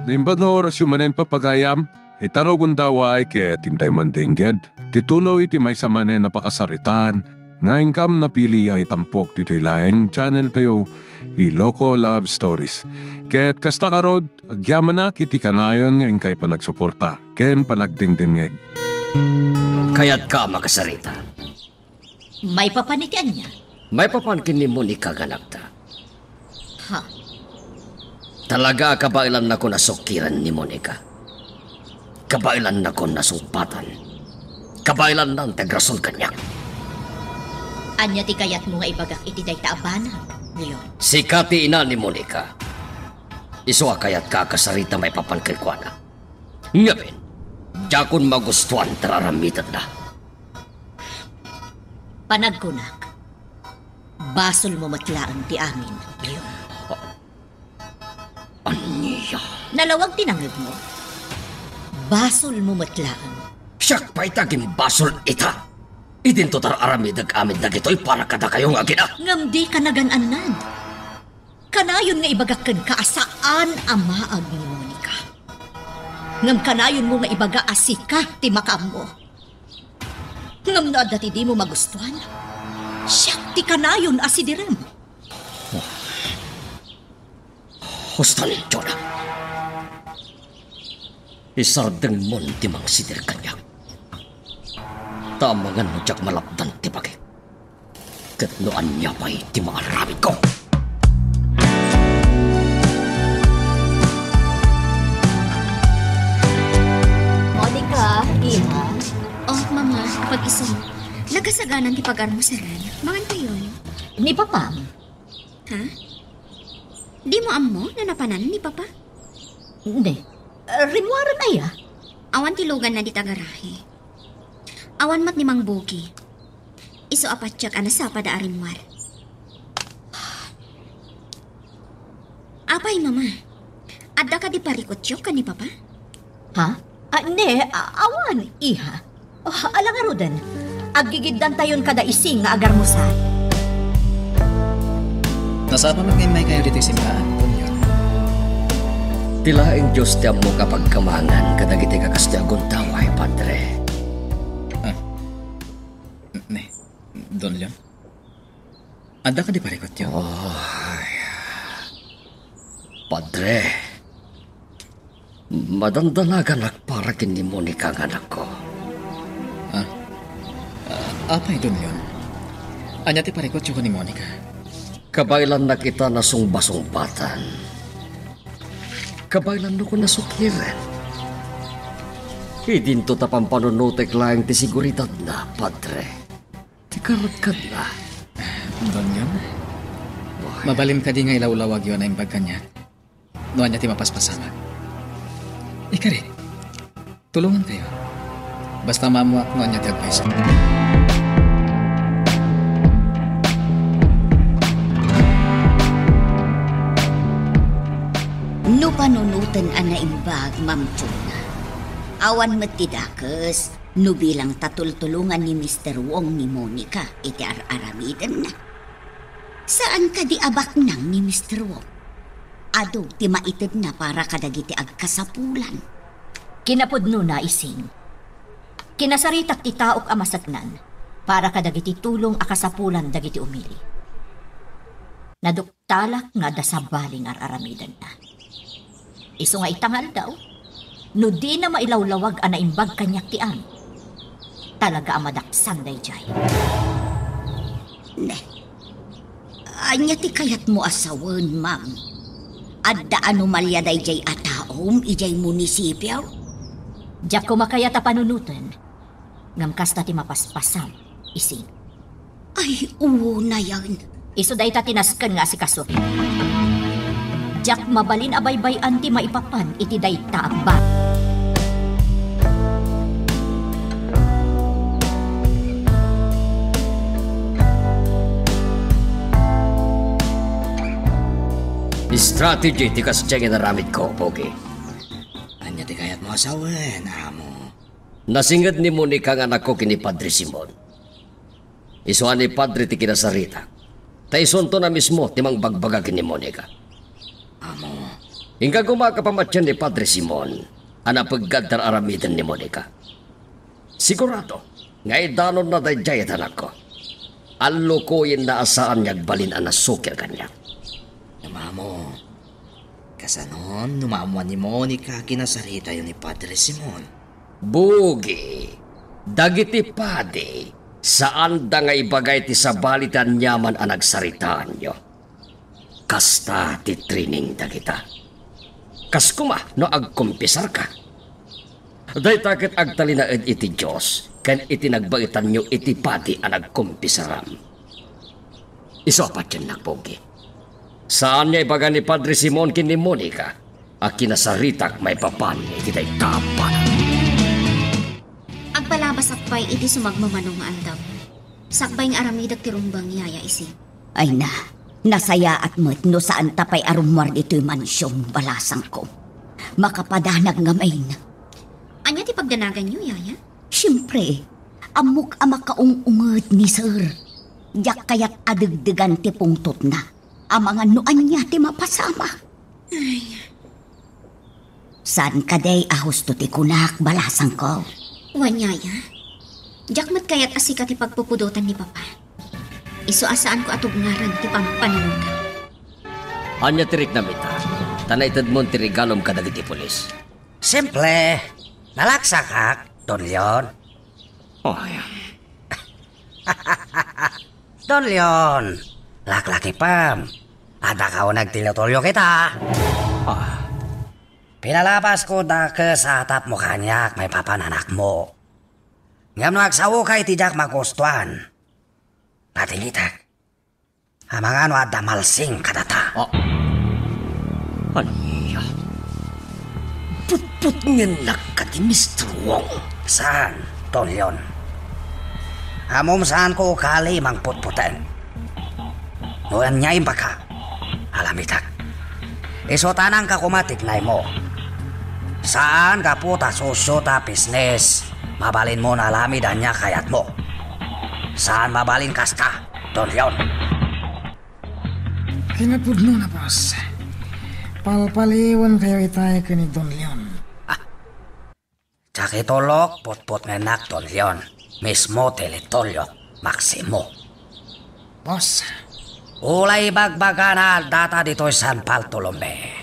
Nimbano oras yung manen papagayam, itarogon daw ay kaya tintay mandingged. Titulo iti may samanen na pakasaritan, nga ingkam napili ay tampok dito ilaeng channel kayo, Iloko Love Stories. Kaya't kasta karod, agyaman na kiti kanayon nga ingkay panagsuporta, ken panagdingdingeg. Kaya't ka makasarita. May papanitian niya. May papankin ni Monica ganagta. Ha? Talaga kabailan na ko nasukiran ni Monica. Kabailan na ko nasumpatan. Kabailan na ang tagrasol kanya. Anya ti kayat mo nga ibagak iti day taabana. Ngayon. Si Kati ina ni Monica. Iswa kayat kakasarita may papankin ko na. Ngapin, jakon magustuhan tararamitan na. Panagkunak. Basol mo matlaan ti amin. Ngayon. Aniya. Nalawag tinangag mo. Basol mo matlaan. Siyak pa itaging basol ita. Idinto tararamidag amin dagitoy para kada kayong agina. Ngam di ka naganan. Kanayon nga ibagakan ka asaan amaag ni Monica. Ngam kanayon mo nga ibaga asika ti makam mo. Ngam na dati di mo magustuhan. Siyak ti kanayon asidirem. Hustan, Jonah. Isardeng mon ti mang sidir kanya. Tamangan mo jak malapdan ti bagay. Katnoan niya pa'y ti mga ramid ko. Monica, iha. Oh, mama, pag-isa. Nagasaganan ti pag-armusaran. Mangan kayo. Ni Papa. Ha? Di mo ammo na napanan ni Papa? Hindi. Rinwaran ay ah. Awan tilugan na di tagarahe. Awan mat ni Mang Buki. Iso apatyak anasa pada arimwar. Apay, mama. Adda ka di parikotyo ka ni Papa? Ha? Hindi. Awan, iha. Oh, alang arudan. Agigiddan tayon kada ising nga agarmusan. Nasapa mag-imay kayo dito yung simbahan, Kunyo. Tilaing Diyos tiyan mo kapag kamangan kadagiti kakastyagon taway, Padre. Ne, Don Leon. Anda ka di parikot yun? Padre, madandalagan para kini Monica ang anak ko. Apay, Don Leon. Anya ti parikot yun ko ni Monica. Kabailan na kita nasungba-sungbatan. Kabailan na ko nasukiran. Idinto tapang panunutek lang ti siguridad na, Padre. Ti karagkad na. Don Leon, mabalim ka di nga ilawlawag yun na imbag kanya. Noan niya ti mapaspasama. Ikari, tulungan kayo. Basta mamuak noan niya ti advice. No panunutan ana imbag, Ma'am Chuna. Awan matidakes, no bilang tatultulungan ni Mr. Wong ni Monica, iti aramidan na. Saan ka di abak nang ni Mr. Wong? Ado, ti maitid na para kadagiti agkasapulan. Kinapudno na ising. Kinasaritak ti taok amasagnan para kadagiti tulong akasapulan dagiti umili. Naduktalak nga dasabaling aramidan na. Iso nga itangal daw, no di na mailawlawag ana imbag kanyak ti am. Talaga amadaksan day jay. Ne, anya ti kayat mo asawan, ma'am. Adda anomalya day jay ataom, ijay munisipyo? Diyak ko makayata panunutan. Ngam kasta ti mapaspasam, ising. Ay, uwo na yan. Iso day ta tinaskan nga si kaso. Diyak mabalin abaybay anti maipapan iti day taabba. Strategy ti kasadyang inaramid ko, Pogi. Anya ti kayat mo asawan, amo. Nasingad ni Monica ang anak ko kini Padre Simon. Isuan ni Padre ti kinasarita. Taison to na mismo timang bagbaga kini Monica. Amo, Hingga gumakapamatyan ni Padre Simon, anapaggadar aramidan ni Monica. Sigurado, nga idanon na dayjayat anak ko. Alukuyin na asaan niyag balin ang nasukir kanya. Namamo, kasanon, numamuan ni Monica kinasarita yun ni Padre Simon. Bugi, dagiti padi, saan da nga ibagay ti sabalitan nyaman ang nagsaritaan nyo. Kasta ti training dagita. Kas kuma no agkumpisar ka. Day takit agtalinaed iti Diyos, kan iti nagbaitan nyo iti padi ang nagkumpisaram. Isopat yan nagpogi. Saan niya ibaga ni Padre Simon kin ni Monica, a kinasaritak may papan iti day kapan. Agpalabas akpay iti sumagmamanong nga andaw. Sakbay nga aramidag ti rumbang yaya isi. Ay na, nasaya at mo't no saan tapay arumwar dito'y mansyong balasang ko. Makapadanag nga main. Anya ti pagdanagan niyo, yaya? Siyempre, amok ama kaung-ungod ni sir. Yak kaya't adagdagan ti pungtot na. Ang mga nuan niya ti mapasama. Saan ka day ahusto ti kunak balasang ko? Wan, yaya. Jakmat kaya't asika ti pagpupudutan ni Papa. Iso asaan ko atog ngaran ti pampananugan. Anya tirik na mita, tanaitad mo ti regalom kadagiti pulis. Simple, nalaksakak, Don Leon. Oh, ayan. Don Leon, laklaki pam. Ada ka nagtilotolyo kita. Pinalabas ko da ke sa atap mo kanyak may papananak mo. Ngam nagsawo kay tijak magustuhan. Patingitak. Amang ano ada malsing kadata. Anya? Put ngenak ka ti Mr. Wong. Saan, Don Leon? Amom saan ko kali mang putputan. Noan nyaim pa ka. Alamitak. Iso tanang ka kumatik na mo. Saan ka puta susyo ta business? Mabalin mo na alamidan niya kayat mo. Saan mabalin kas ka, Don Leon? Kinapudno na, boss. Palpaliwan kayo itay ka ni Don Leon. Tsakitolok, putput ngenak, Don Leon. Mismo teletolyok, Maximo. Boss, Ulay bagbaga na data dito'y San Bartolome.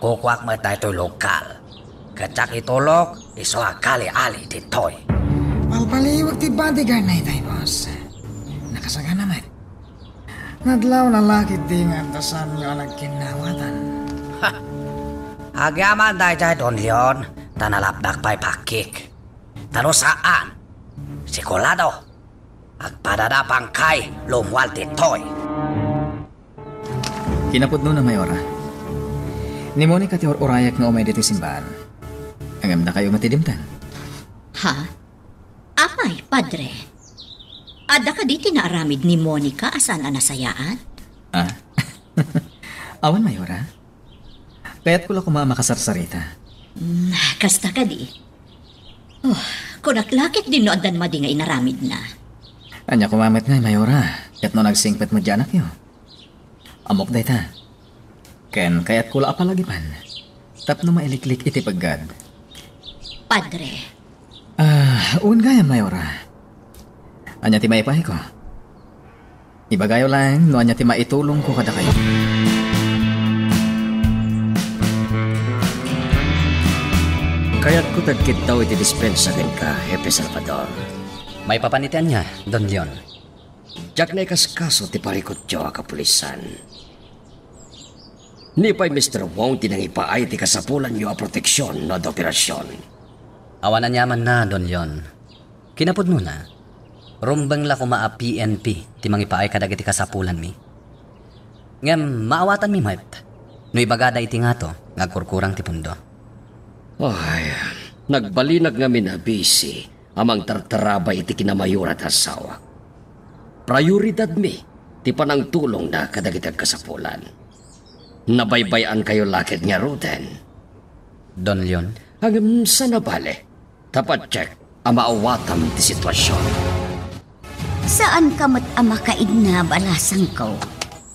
Kukwak mo ito'y lokal. Katsak itulok, iso akali-ali dito'y. palpaliwag ti bodyguard na itay, boss. Nakasaga naman. Nadlaw na lakit di nga tasan nyo nagkinawatan. Agyaman dahil Don Leon, tanalapdak pa'y pakik. Tano saan? Sikulado. Agpadadapang kay lumwal dito'y. Kinapudno na, Mayora. Ni Monica ti orayak nga umay dito simbahan. Angam na kayo matidimtan. Ha? Apay, padre. Ada ka di tinaaramid ni Monica asan ang nasayaan? Ah? Awan, Mayora. Kaya't ko lang kumamakasarsarita. Kasta ka di. Oh, kunaklakit din no andan madi nga inaramid na. Anya kumamit nga, Mayora. Kat no nagsingpet mo dyan anak nyo. Amok day ta. Ken kaya't kula apalagipan. Tapno mailiklik iti paggad. Padre, Un gaya, Mayora. Anya ti maipahay ko. Ibagayo lang no anya ti maitulong ko kada kayo. Kaya't ko tagkit daw iti dispensa ken ka, Hepe Salvador. May papanitian niya, Don Leon. Jak na ikaskaso ti parikot jo kapulisan. Ni pa'y Mr. Wong tinangipaay ti kasapulan nyo a proteksyon no ad operasyon. Awanan yaman na, Don Leon. Kinapod mo na. Rumbang la kuma a PNP, ti mangipaay kadagiti kasapulan mi. Ngem, maawatan mi, Mait. No ibagada iti nga to, ngagkurkurang ti pundo. Ay, nagbalinag nga minabisi amang tartarabay iti kinamayurat asawa. Prioridad mi, ti panang tulong na kadagitag kasapulan. Nabaybayan kayo lakit nga ruten. Don Leon? Hanggang sa nabale, tapat check ang maawatam ti sitwasyon. Saan ka mat ama kaid na balasang ko?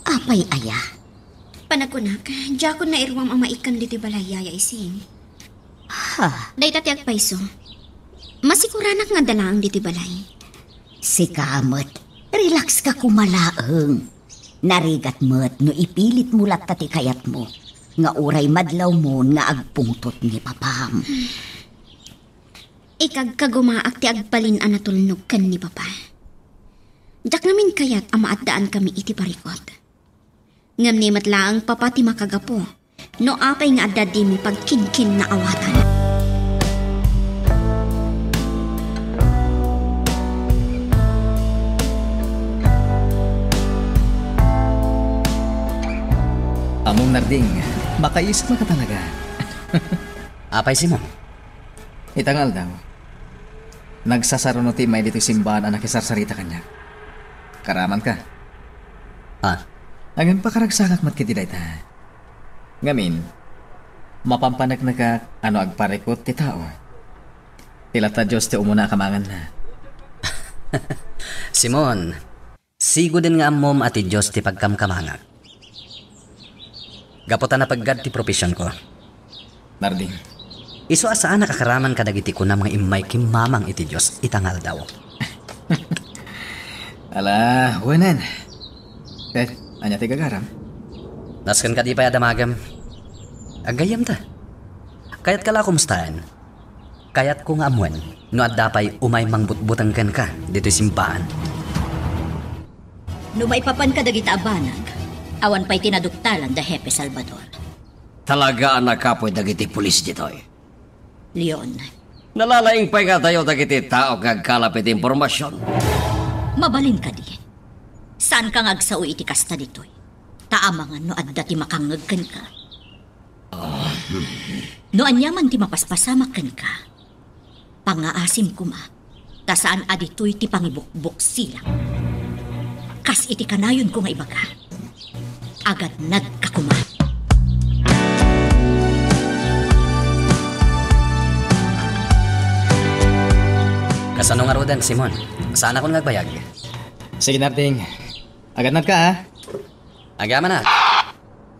Apay aya. Panakunak, diya ko na irwam ang maikan dito balay yaya ising. Ha, Day tatiag paiso. Masikuranak nga dalaang dito balay. si Kamot, relax ka kumalaeng. Narigat mo't no ipilit mulat tati kayat mo. Nga uray madlaw mo nga agpungtot ni papam. Ikag kagumaak ti agbalin ang natulnog kan ni Papa. Jak namin kayat ang maatdaan kami iti parikot. Ngam ni matlaang Papa ti makagapo. No apay nga adda di mi pagkinkin na awatan. Among Narding, makaisip mo ka talaga. Apay Simon. Itangal daw. Nagsasaruno ti may dito simbahan ang nakisarsarita kanya. Karaman ka. Ah, Angan pa karagsakak mat kiti dayta. Ngamin, mapampanag na ka ano agparikot ti tao. Tilata Diyos ti umuna kamangan na. Simon, sigo din nga mom ati Diyos ti pagkamkamangag. Gaputan na paggad ti profesyon ko. Narding, Iso asaan nakakaraman ka dagiti ko na mga imay kimamang iti Diyos itangal daw. ala, wanan. Anya ti gagaram? Naskan ka di pa adamagam. Agayam ta. Kayat kala kumustahan. Kayat ko nga amuan no at dapay umay mangbutbutang ka dito simbahan. No may papan ka dagita abanag, awan pa'y tinaduktalan da Hepe Salvador. Talaga ang nakapoy dagiti pulis ditoy. Leon, Nalalaing pa'y nga tayo dagiti tao kagkalapit impormasyon. mabalin ka di. Saan ka ngagsaw iti kasta ditoy? Taamangan no adda ti makangagkan ka. No anyaman ti mapaspasamakkan ka. Pangaasim kuma, ta saan aditoy ti pangibukbuk sila. Kas iti kanayon ko nga ibaga. Agad nagkakuma. Kasano nga rodan, Simon? Saan ako nagbayag? Sige Narding, agad na ka ha? Agama na.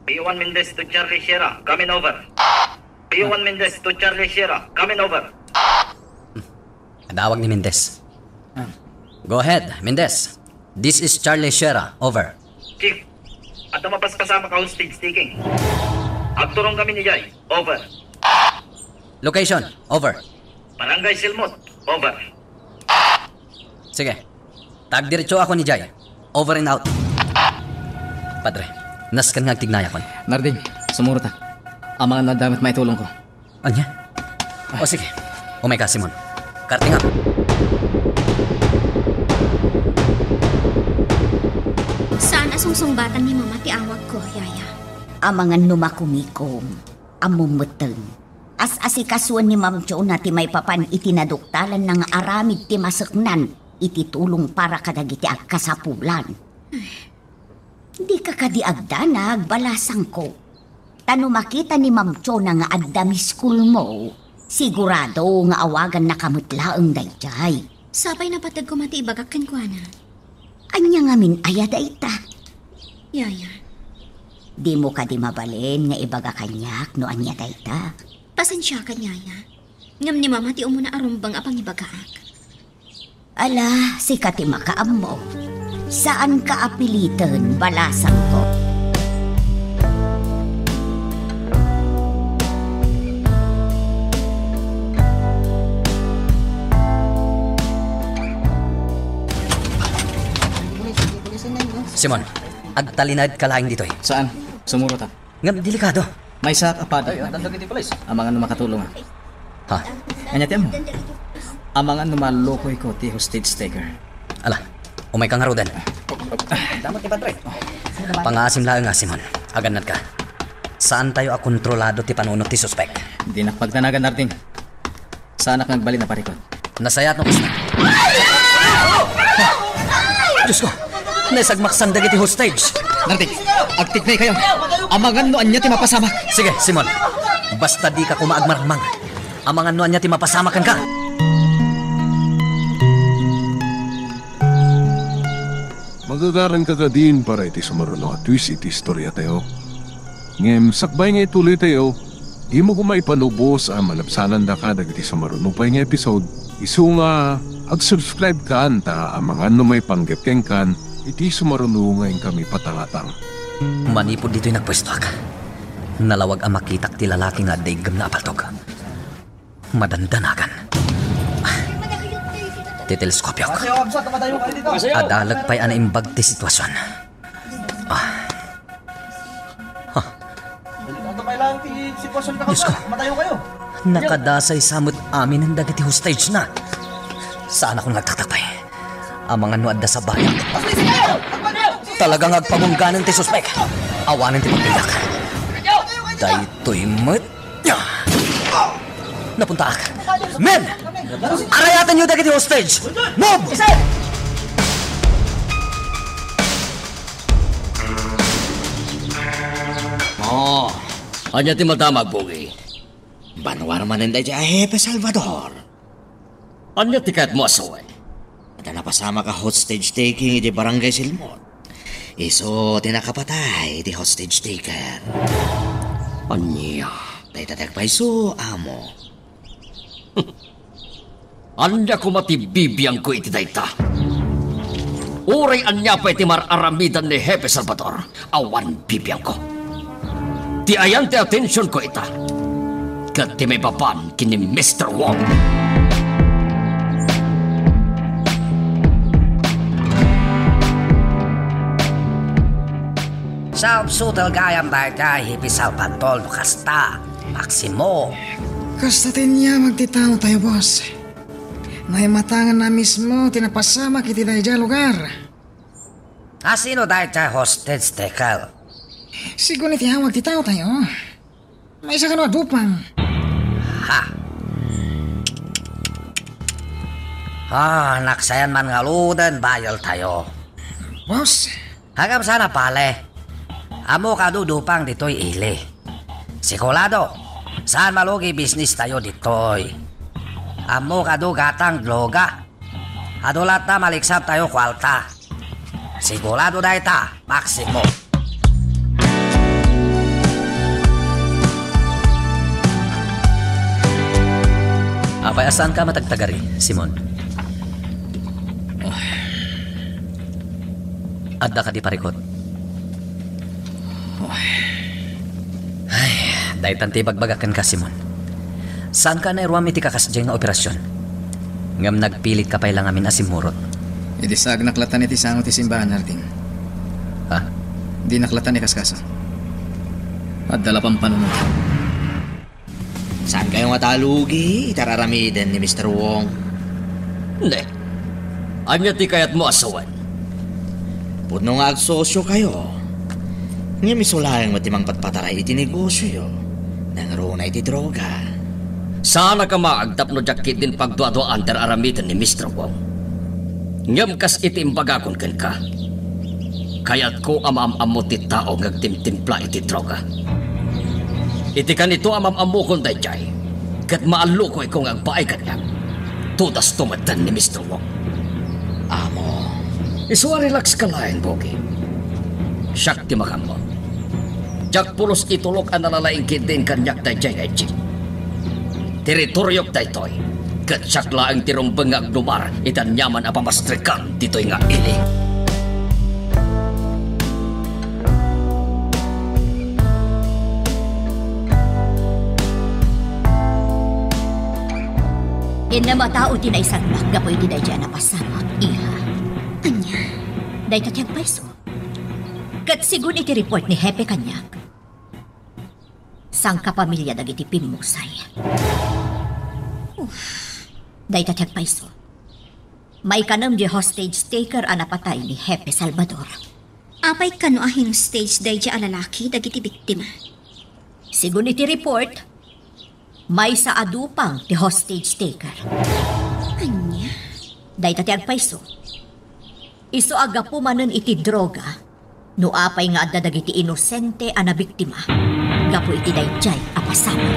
B1 Mendez to Charlie Sierra, coming over. B1 Mendez to Charlie Sierra, coming over. Adawag ni Mendez. Go ahead, Mendez. This is Charlie Sierra. Over. Chief, at mapaspasama ka hostage taking. Agturong kami ni Jay, over. Location. Over. Barangay Silmot, over. Sige. Tagdiretso ako ni Jay. Over and out. Padre, naskan nga tignaya kon. Narding, sumuro ta. Ang mga nadamit may tulong ko. Anya? O sige. Umay ka, Simon. Karting up. Saan asungsungbatan ni Mama ti awag ko, yaya? Amangan numakumikom, amumuteng. As asikasuan ni Ma'am Jo na ti may papan itinaduktalan ng aramid ti masaknan, iti tulong para kadagiti agkasapulan. Di ka kadiagda na agbalasang ko. Tano makita ni Ma'am Jo na nga agdami school mo, sigurado nga awagan na kamutlaang dayjay. Sabay na patag ko mati ibagakan ko, ana. Anya nga min ayada ita. Yaya, Di mo ka di mabalin nga ibaga kanyak no anya dayta. pasensya ka, yaya. Ngam ni Mama ti umuna arumbang apang ibagaak. Ala, si kati makaam mo. Saan ka apilitan balasang ko? Simon, agtalinad ka laing dito eh. Saan? Sumuro ta. Ngam, delikado. May sak apad. Ang mga makatulong ha. Ha? Anya ti mo? Ang mga numalukoy ko ti hostage taker. Ala, umay ka nga rodan. Damat ni Padre. Pangasim lang nga, Simon. Aganad ka. Saan tayo akontrolado ti panunot ti suspect? Di nakpagtanagan Narding. Saan ka nagbali na parikot? Nasayat no kasna. Diyos ko! Naisagmaksan dagiti hostage. Narding, agtignay kayo. Amangan no anya ti mapasama. Sige, Simon. Basta di ka kumaagmarmang. Amangan no anya ti mapasamakan ka. Magagaran ka ka din para iti sumaruno at twist iti istorya tayo. Ngem sakbay nga ituloy tayo, imo ko maipanubos ang malabsanan da ka dagiti sa marunupay nga episode. Isu nga ag-subscribe ka ta ang mga may panggapkeng kan iti sumarunungayin kami patangatang. Manipod dito'y nagpwesto ka. Nalawag ang makitak ti lalaki nga daigam na apaltog. Madandanagan. Titeleskopyo ko. Adalag pa'y anaimbag ti sitwasyon. Diyos ko, nakadasay samot amin ang dagiti hostage na. Saan ako nagtatakpay? Ang mga nuadda sa bayan. Talagang agpamungganan ti suspek. Awanan ti pagbilak. Daytoy met. Napunta ak. Men! Arayatan nyo dagiti hostage! Move! Anya ti matamag, Bogi. Banwar maninday di Jefe Salvador. Anya ti kahit mo asaway. At napasama ka hostage taking di Barangay Silmon. Iso tinakapatay di hostage taker. Anya. Day tatagpay so, amo. Anya ko matibibiyang ko iti dayta. Uray anya pa iti mararamidan ni Jefe Salvador. Awan bibiyang ko. Ti ayan ti atensyon ko ita. Kat ti may baban kini Mr. Wong. Saub-sutal gayam dayjay hipisal pantol kasta. Maximo. Kasta niya magtitaw tayo, boss. Naimatangan na mismo tinapasama kiti dayjay lugar. Asino dayjay hostage taker? Sigun iti hawag titaw tayo. May isa ka na dupang. Naksayan man nga ludan bayal tayo. Boss, Hagam sana pale. Amo ka dudupang dito'y ili. Sikulado, saan malugi business tayo dito'y. Amo ka gatang droga. Adulat na maliksap tayo kwalta. Sigurado dahi ta, Maximo. Apay asan ka matagtagari, Simon? Adda ka di parikot. Ay, dahil tanti bagbagakan ka, Simon. Saan ka na iruam iti kakasdyay nga operasyon? Ngam nagpilit ka pa lang amin asimurot. iti sag naklatan iti sangot ti simbahan narting. Ha? Di naklatan ni kaskasa. At dala pang panunod. Saan kayo matalugi? Itararamidan ni Mr. Wong. Hindi. Anya ti kayat mo asawan. Puno nga agsosyo kayo. Nga misulayang matimang patpataray iti negosyo yo. Nang na iti droga. Sana ka maagtap no jakit din pagduado anter aramitan ni Mr. Wong. Ngam kas iti imbagakon ken ka. Kayat ko amam-ammo ti tao ngagtimtimpla iti droga. Iti kanito amam-ammo kon dayjay. Kat maalo ko ikong agpaay kanyak. Tudas tumatan ni Mr. Wong. Amo. Iswa relax ka lain, Bogi. Siyak ti makam mo. Jak pulos itulok ang nalalaing kitin kanyak dayjay ngay chik. Teritoryok daytoy. Kat siyak laang tirumbeng agdumar itan nyaman apamastrikan dito'y nga ili. Inamatao ti na isang gapoy ti dayjay na pasamot, iha. Anya, Day tatyag paiso. Kat sigun iti report ni Hepe kanyak. Sang kapamilya dagiti pimusay. Day tatyag paiso. May kanam di hostage taker ang napatay ni Hepe Salvador. apay kanuahin stage day a lalaki dagiti biktima. Sigun iti report, may sa adupang ti hostage taker. Anya, Day tatyag paiso. Iso aga pumanen iti droga, no apay nga adda dagiti inosente ana biktima. Gapo iti dayjay apasama.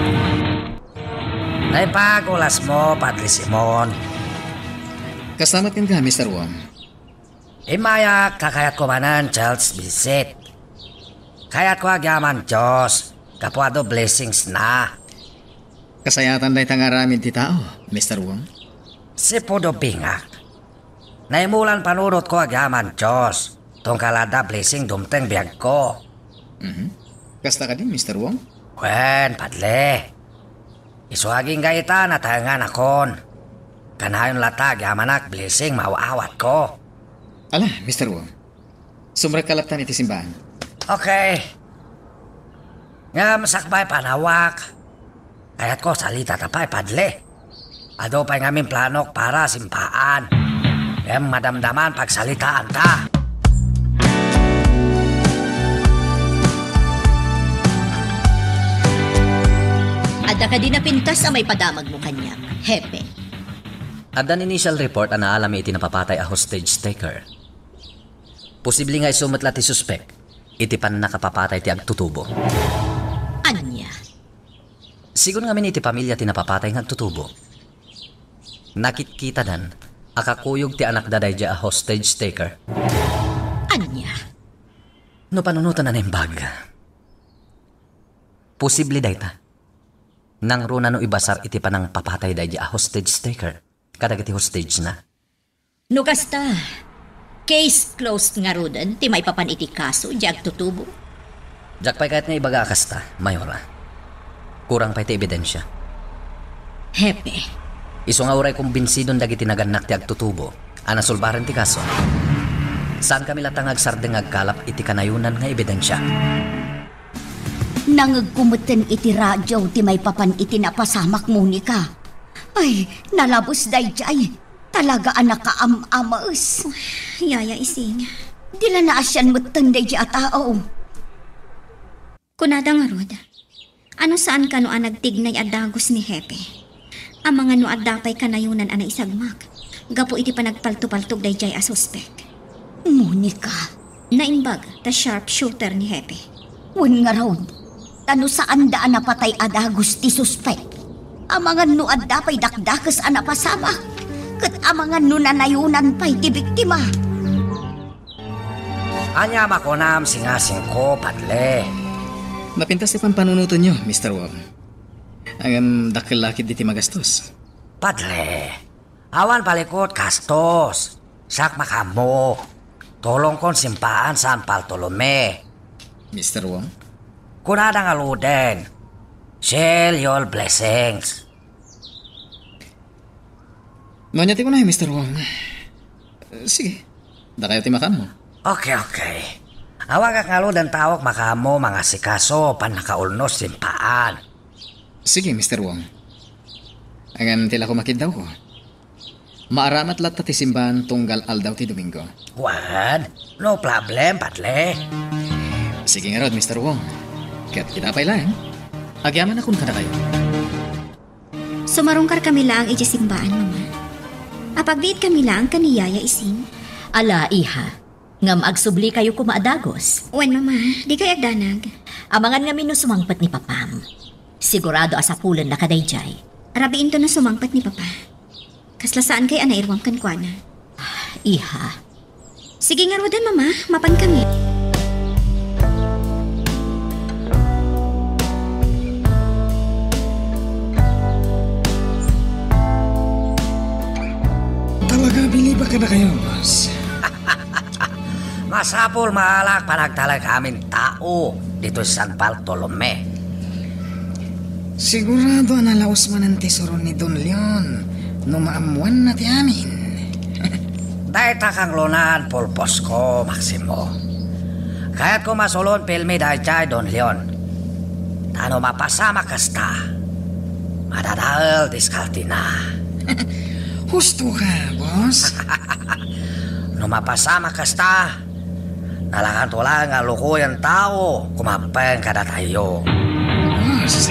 Naipagulas mo, Padre Simon. Kasamat ka, Mr. Wong. Imaya kakayat ko manan, Charles Bisset. Kaya't ko agyaman Diyos, kapwado blessings na. Kasayatan na itang aramin ti tao, Mr. Wong. Si Pudo Bingak. Naimulan panurot ko agyaman Diyos, tungkalada blessing dumteng biyag ko. Kasta ka din, Mr. Wong? Wen, padle. Isuaging gaita na tayangan akon. Kanayon latag yamanak blessing mawawat ko. Ala, Mr. Wong. Sumrakalaptan iti simbahan. Okay. Ngam sakbay panawak. Kaya't ko salita tapay padle. Ado pa'y ngamin planok para simpaan. Ngam madamdaman pagsalitaan ta. Ada ka din na pintas sa may padamag mo kanya, Hepe. Adan initial report ang naalami iti napapatay a hostage taker. Posible nga isumat ti suspect, iti pan nakapapatay ti agtutubo. Anya? Sigun nga min iti pamilya ti napapatay nga agtutubo. Nakit-kita dan, akakuyog ti anak daday a hostage taker. Anya? No panunutan na nimbag. Posible day ta. Nang runa no ibasar iti panang papatay day a hostage taker. Kadag iti hostage na. No kasta, case closed nga rodan, ti may papan iti kaso, di agtutubo. Jak pa'y kahit nga ibaga akasta, Mayora. Kurang pa iti ebidensya. Hepe, Iso nga uray kumbinsidon dagiti naganak ti agtutubo, anasulbaran ti kaso. Saan kami latang agsardeng agkalap iti kanayunan nga ebidensya? Nangagkumuten iti radyo ti may papan iti napasamak Monica. Ay, nalabos day jay. Talaga anak ka amaus. Yaya Ising. Dila na asyan mutan day jay tao. Kunada nga rod. Ano saan ka no nagtignay adagos ni Hepe? Ang mga no adapay kanayunan ana isagmak. Gapo iti panagpaltupaltog day jay a suspect. Monica. Naimbag ta sharpshooter ni Hepe. Wan nga raw. Tano saan daan napatay adagos ti suspect. Amangan no adda pa'y dakdakas anapasama. Kat amangan no nanayunan pa'y ti biktima. Anya makunam singasing ko, padle. Napintas ti pampanunuto nyo, Mr. Wong. Ang dakilakid iti magastos. Padle. Awan palikot kastos. Sak makamo. Tolong kon simpaan San Bartolome. Mr. Wong? Kunada nga luden. Share your blessings. Manyati ko na Mr. Wong. Sige, da kayo timakan mo. Okay. Awag ak nga luden tawag makamo mga sikaso pan nakaulnos simpaan. Sige, Mr. Wong. Angan tila ko makid daw ko. Maaramat lat ti simbahan tunggal aldaw ti Domingo. Wan, no problem, padle. Sige nga rod, Mr. Wong. Kaya't kinapay lang. Agyaman akong kada kayo. Sumarungkar kami lang iti simbaan, Mama. Apagdiit kami lang kaniyaya Ising. Ala, iha. Ngam agsubli kayo kumaadagos. Wen, Mama, di kayo agdanag. Amangan nga mino sumangpat ni Papam. Sigurado asapulan na kadayjay. Arabiin to na sumangpat ni Papa. Kaslasaan kay anairwang kankwana. Iha. Sige nga rodan, Mama. Mapan kami. Talaga, biliba ka na kayo, boss. Masapol maalak panagtalag amin tao dito sa San Bartolome. Sigurado analaos man ang tesoro ni Don Leon no maamuan na ti amin. Dahil takang lunan pulpos ko, Maximo. Kaya't ko masulon pilmi dahil jay Don Leon. Tano mapasama kasta. Madadal diskalti na. Husto ka, boss. No mapasama kasta, nalakan tulang nga lukuyan tao kumampeng kada tayo. Boss.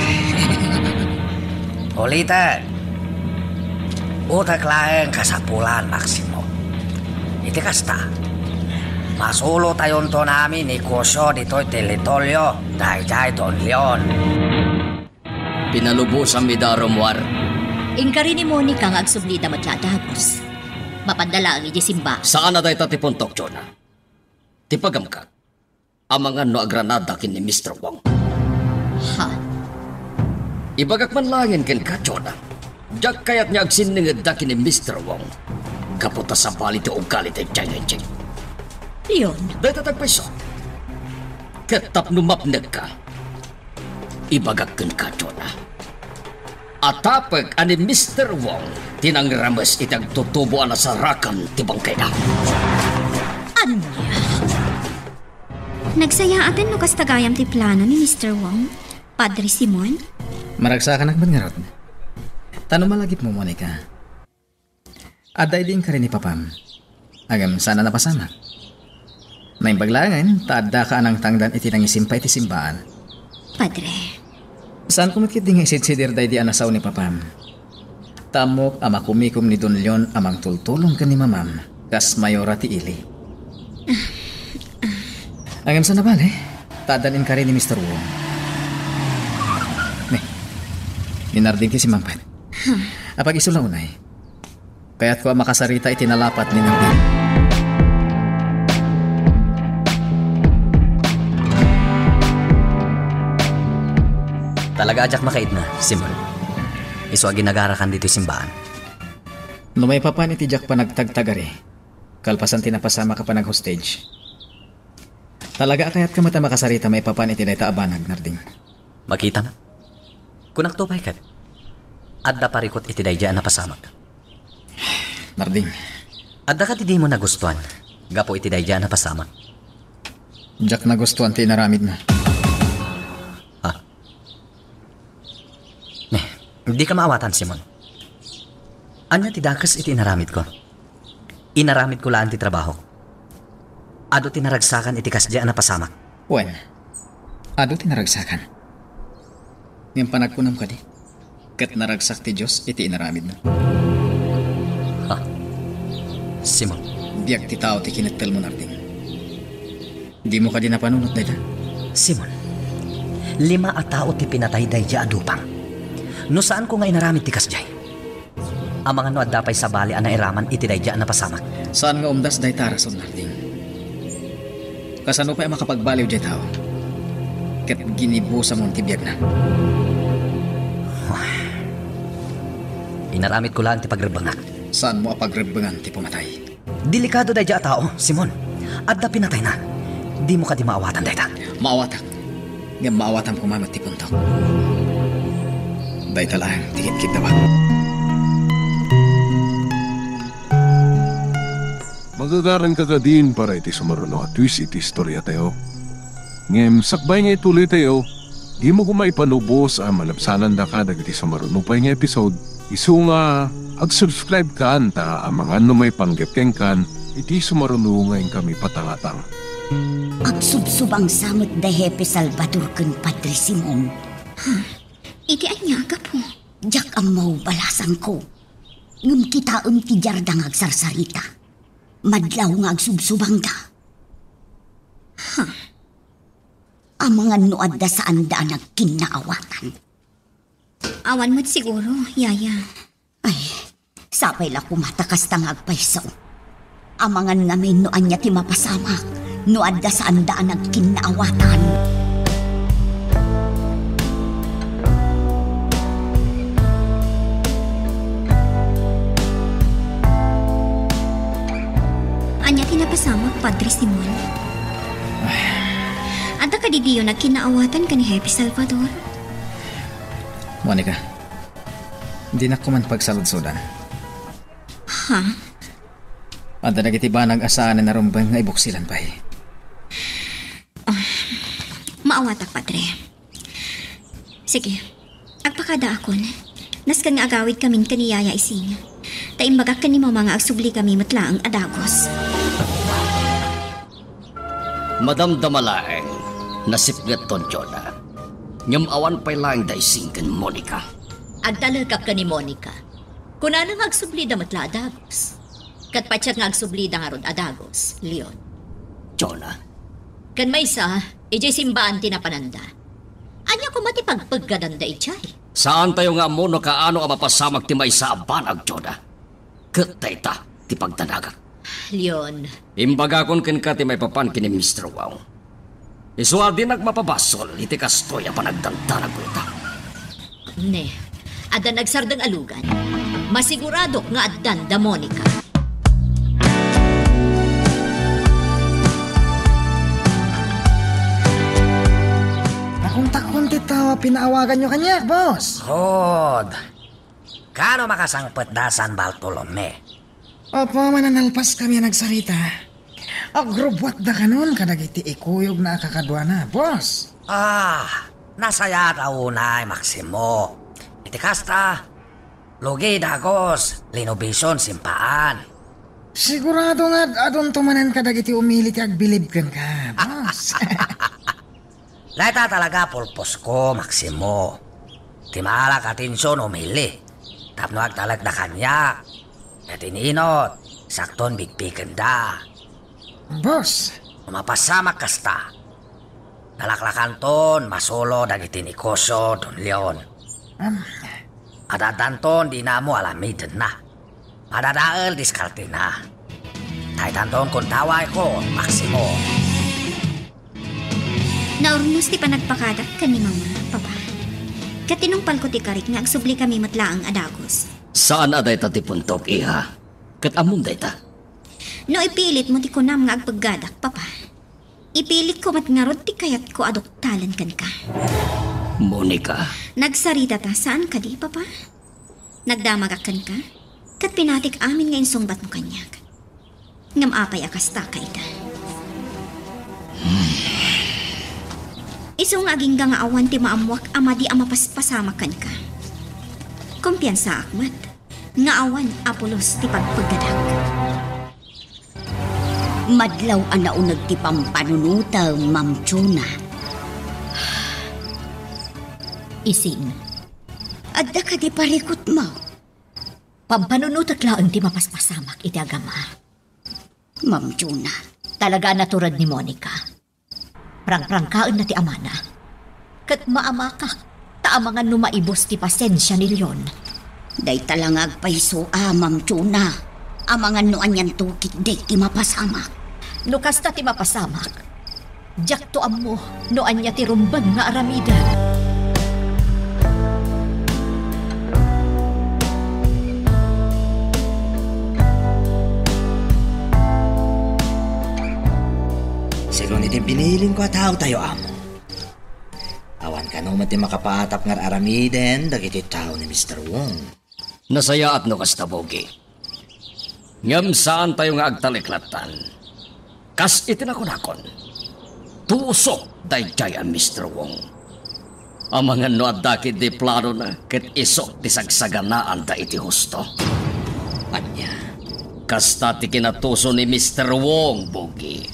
Ulitin. Utak laeng kasapulan, Maximo. Iti kasta. Masulo tayon to namin negosyo dito'y teritoryo dahil jay Don Leon. Pinalubos ang Midarom War. Ingkari ni Monica nga agsublita matladagos. Mapadala ang iji simba. Saan na tayo tatipuntok, Jonah? Tipagam ka. Amangan no agranada kin ni Mr. Wong. Ha? Ibagak man langin ken ka, Jonah. Diyak kayat niya agsiningid dakin ni Mr. Wong. Kaputa sa balite o galit ay challenging. Leon, Dahil tatagpaiso. Ketap numapnag ka. Ibagak ken ka, Jonah. Atapag ani Mr. Wong, tinangramas itag tutubo na sa rakan tibang kaya. anya? Nagsaya atin no kastagayam ti plano ni Mr. Wong, Padre Simon. Maragsakan ang bangarot. Tanong malagip mo, Monica. Aday din ka rin ni Papam. Agam sana napasama. May baglangan, taadda ka anang tangdan iti nang isimpa iti simbaan. Padre, Saan kumitkit din nga isidsidir day di anasaw ni Papam? Tamok ama kumikom ni Don Leon amang tultulong ka ni Mamam, kas mayora ti ili. Agam sa nabali, taadanin ka rin ni Mr. Wong. Ninarding ki si Mampan. Apag isula unay. Kaya't ko makasarita itinalapat ni Narding. Talaga ajak makait na, Simon. Iso ginagarakan dito simbahan. No may papan iti jak pa nagtagtagari. Kalpasan tinapasama ka pa nag-hostage. Talaga kaya't ka mata makasarita may papan iti na itaabanag, Narding. Makita na. Kunak to kat. Adda parikot iti dayjaan na pasamak. Narding, Adda ka di mo nagustuhan. Gapo iti dayjaan na pasamak. jak nagustuhan ti naramid na. Hindi ka maawatan, Simon. Anya ti dakas iti inaramid ko. Inaramid ko laan ti trabaho. Ado tinaragsakan iti kasdya na pasamak. Wen, ado tinaragsakan. Ngayon panagkunam ka di. Kat naragsak ti Diyos iti inaramid na. Simon, Biyak ti tao ti kinagtal mo, Narding. Di mo ka di napanunot na ita. Simon, 5 a tao ti pinatay dayja adupang. No saan ko nga inaramid ti kasjay? Ang mga no adapay sa bali ana iraman iti dayja na pasamak. Saan nga umdas day tarason, Narding? Kasano pa makapagbaliw di tao? Kat ginibusa mo ti biyag na. Inaramid ko lang ti pagrebangak. Saan mo apagrebangan ti pumatay? Delikado dayja a tao, Simon. Adda pinatay na. Di mo ka di maawatan dayta. Maawatak. Nga maawatam kumamat ti puntok. Day talang tikit-kit dapat. Magagaran ka ka din para iti sumaruno at twist iti istorya tayo. Ngem sakbay nga ituloy tayo, di mo kumay panubos ang malabsanan da ka dagiti sumaruno pa nga episode. Isu nga ag-subscribe ka anta ang mga may panggepkeng kan iti sumaruno ngayon kami patangatang. Agsubsubang samot da Hepe Salvador ken Padre Simon. iti anya ka po. Jak ang maubalasan ko. Ngam kita ti jardang agsarsarita. Madlaw nga agsubsubang da. Ang mga nuad da saan da nagkinaawatan. Awan mo't siguro, Yaya. Ay, sapay la kumatakas tang agpaisaw. Ang mga namin noan niya ti mapasamak. Nuad da saan da nagkinaawatan. Anya tinapasamak, Padre Simon. Anta ka didiyo nagkinaawatan ka ni Hepe Salvador. Monica, hindi na ko man pagsaludsudan. Ha? Anda nagitiba nag-asaan na narumbang nga ibuksilan pa Maawatak, Padre. Sige, agpakada akon. Naskan nga agawid kaming kaniyaya ising. Taimbagak ka ni mo mga agsubli kami matlaang adagos. Madam Damalaeng, nasipgat ton Jonah. Nyam awan pa'y lang daising kan Monica. Agdalagap ka ni Monica. Kuna nang agsubli da matla adagos. Kat patsyak nga agsubli da nga rod adagos, Leon. Jonah, Kan may isa, ijay simbaan tinapananda. Anya ko matipagpaggadanda ijay. saan tayo nga mono kaano ang mapasamag ti may sa abanag, Jonah? Katay ta, ti pagtanagak. Leon, Imbaga kon ken ka ti may papan kini Mr. Wow. Isual din nagmapabasol, iti kastoy a panagdantanag ko ita. Ne, adan nagsardang alugan. Masigurado nga addan da Monica. Takon tawa pinaawagan nyo kanya, boss. Rod, kano makasangpet dasan Bartolome? Opo, mananalpas kami nagsarita. Agrobwat da kanon kadagiti ikuyog na kakadwa na, boss. Nasaya daw na Maximo. Iti kasta, lugi dagos, linobison simpaan. Sigurado nga adon tumanan kadagiti umilit agbilib kan ka, boss. Laita talaga pulpos ko, Maximo. Timala ka tinsyon umili. Tapno agtalag na kanya. At ininot, sakton bigpikan da. Boss. Umapasamak kasta. Nalaklakan ton, masolo dagiti ni Koso, Don Leon. Adadanton di na mo alamiden na. Madadael diskarte na. Taitanton kung taway ko, Maximo. Naurnos ti panagpakadak ka ni mama, papa. Katinumpal ko ti karik nga agsubli kami matlaang adagos. Saan aday ta ti puntok, iha? Kat amon day ta? No ipilit mo ti kunam nga agpaggadak, papa. Ipilit ko mat nga rod ti kayat ko adoktalan kan ka. Monica. Nagsarita ta saan ka di, papa? Nagdamagakan ka? Kat pinatik amin nga insungbat mo kanyak. Ngam apay akasta ka ita. Isong aging nga awan ti maamwak ama di amapaspasamakan ka. Kumpiyansa akmat. Nga awan apulos ti pagpagadak. Madlaw ang naunag ti pampanunuta, Ma'am Chuna. Ising, Adda ka di parikot mo. pampanunutak laang ti mapaspasamak iti agama. Ma'am Chuna, Talaga naturad ni Monica. Prang-prangkaan na ti amana. Kat maama ka, taamangan numaibos ti pasensya ni Leon. day talangag paiso Ma'am Chuna. Amangan no anyan tukit day ti mapasamak. No kasta ti mapasamak. Diyak to mo, no anya ti rumbag nga aramida. Siguro iti piniling ko at tao tayo, amo. Awan ka no mati makapaatap nga aramiden dagiti tao ni Mr. Wong. Nasaya at no kastabogi. Ngam saan tayo nga agtaliklatan. Kas itinakon-akon. Tusok dayjay ang Mr. Wong. Amangan no at dakit di plano na ket isok ti sagsaganaan da iti husto. Anya, kasta ti kinatuso ni Mr. Wong, Bogi.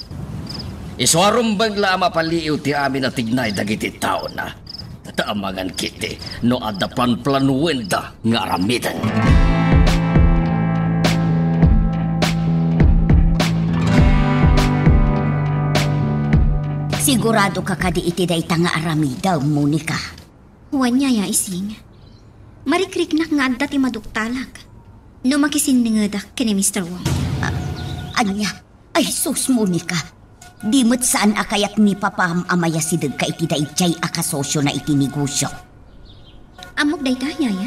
Iswarum bangla mapaliw ti amin na tignay dagiti tao na. Taamangan kiti no adda plan-planuenda nga aramidan. Sigurado ka kadi iti day nga aramida, Monica. Wanya ya ising. Marikriknak nga adda ti maduktalag. No makisinningadak kini Mr. Wong. Anya, ay sus, Monica. Di mo't saan akayat ni papam amaya sidag ka iti daitjay akasosyo na iti negosyo. Amok day ta, yaya.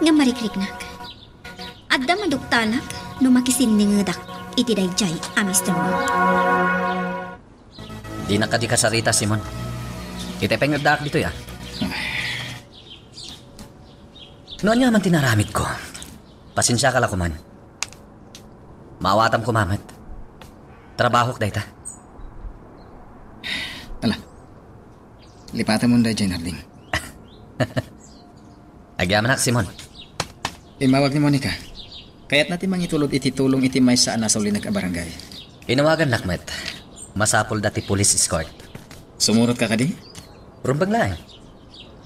Nga marikriknak. Adda maduktalag no makisinningadak iti dayjay Mr. Wong. Di na ka di kasarita, Simon. Itepeng nagdaak dito, ya. Noon nga man tinaramid ko. Pasensya ka lang kuman. Maawatam ko, mamat. Trabaho ka dayta. Ala, lipatan mo na dyan, Harding. Agyaman na, Simon. Imawag ni Monica. Kaya't natin mangitulod iti tulong iti may saan nasa uli nagkabarangay. Inawagan, nakmet. Masapol dati police escort. Sumurot ka kadi? Rumbang lang.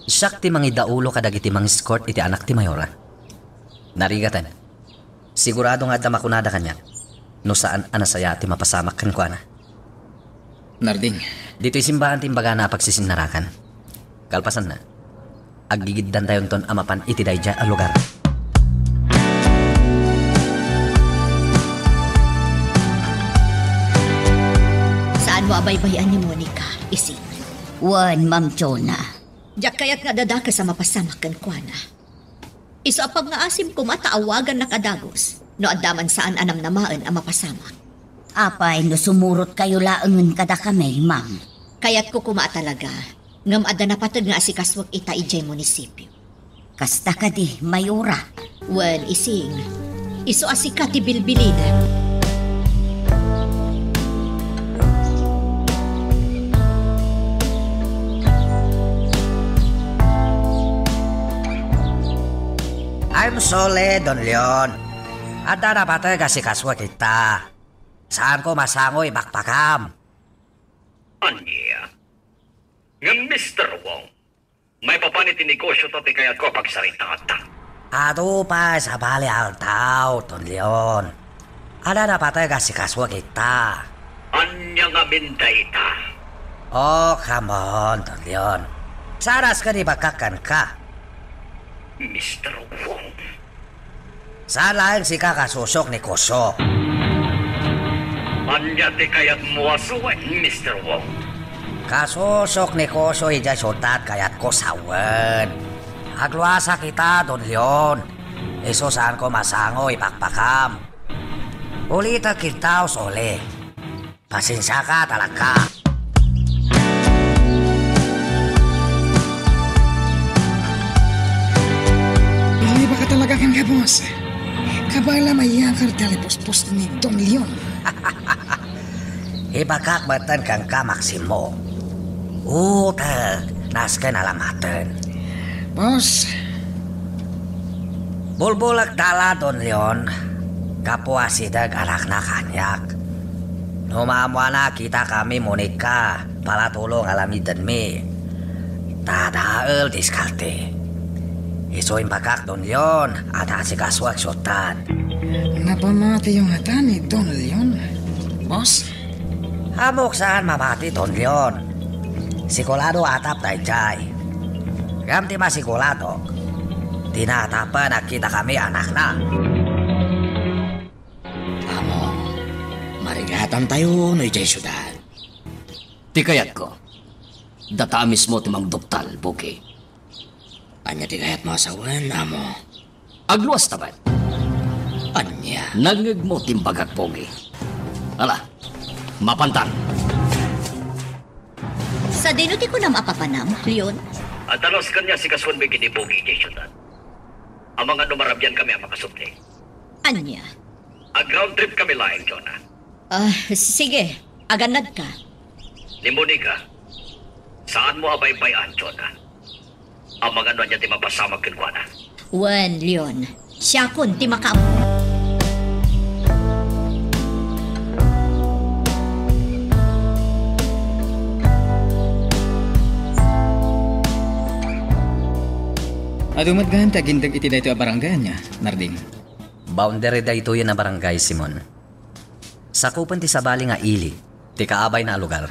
Siyak ti mangidaulo kadag iti mang escort iti anak ti Mayora. Narigatan. Sigurado nga da makunada kanya. No saan anasaya ti mapasamak kan kwa na. Narding. Dito isimbahan ti imbaga na pagsisinarakan. Kalpasan na. Agigiddan tayon ton amapan iti dayja a lugar. Saan mo Wabaybayan ni Monica, ising. Wan, Ma'am Jonah. Diyak kaya't nga dadaka sa mapasamak kan kuana. Iso apag nga asim ko mataawagan na kadagos, no adaman saan anam namaan ang mapasamak. Apay, no sumurot kayo laangan kada kami, ma'am. Kaya't ko kuma talaga, ngam ada na patad nga asikaswag ita ijay munisipyo. Kasta ka di, mayura. Wan, ising. Iso asika ti bilbilid. I'm sorry, Don Leon. Ada na patay kasi kaswa kita. Saan ko masangoy bakpakam? Anya? Nga Mr. Wong, may papanit negosyo to ti kayat ko pagsarita ta. Ato pa sa bali altaw, Don Leon. Ada na patay kasi kaswa kita. Anya nga mindaita. Oh, come on, Don Leon. Saras ka di bakakan ka. Mr. Wong. Saan lang si kakasusok ni Koso? Anya ti kayat mo asuwan, Mr. Wong. Kasusok ni Koso ija sultat kayat ko sawan. Agluasa kita, Don Leon. Iso saan ko masango ipakpakam. Ulita kita usole. Pasensya ka talaga. Hindi ba ka talaga kang kabos? Kabala mayang kartelepos-pos ni Don Leon. Ibakak batan kang kamaksimo. Utag, nasken alamatan. Boss, Bulbulak dala, Don Leon. Kapwa sidag anak na kanyak. Numamwa na kita kami Monica. Palatulong alamidan mi. Tadael diskarte. Iso impakak, Don Leon. At si kaswag sultan. napamati yung hata ni Don Leon. Boss, Hamok saan mamati, Don Leon. Sikulado atap na ijay. Gamti masikulado. Tinatapan na kita kami anak na. Amo, marigatan tayo no ijay syudad. Ti kayat ko. Data mismo ti magduktal, Buki. Anya ti kayat mo asawan, amo. Agluwas taban. Anya. Nangag mo timbagak, Pogi. Ala, mapantang. Sa dinuti ko na mapapanam, Leon. At talos kanya si Kaswan Bigi ni Bugi J. Ang mga numarabyan kami ang makasubli. Anya? Ground trip kami laing, Jonah. Sige, aganad ka. Ni Monica, saan mo abay-bayan, Jonah? Ang mga niya di mapasamag kinuha na. Wan, Leon. Siya kun ti makam. Adumat gahan tagindag iti dayto a barangay niya, Narding. Boundary da ito yan na barangay, Simon. Sakupan ti sabali nga ili, ti kaabay na lugar.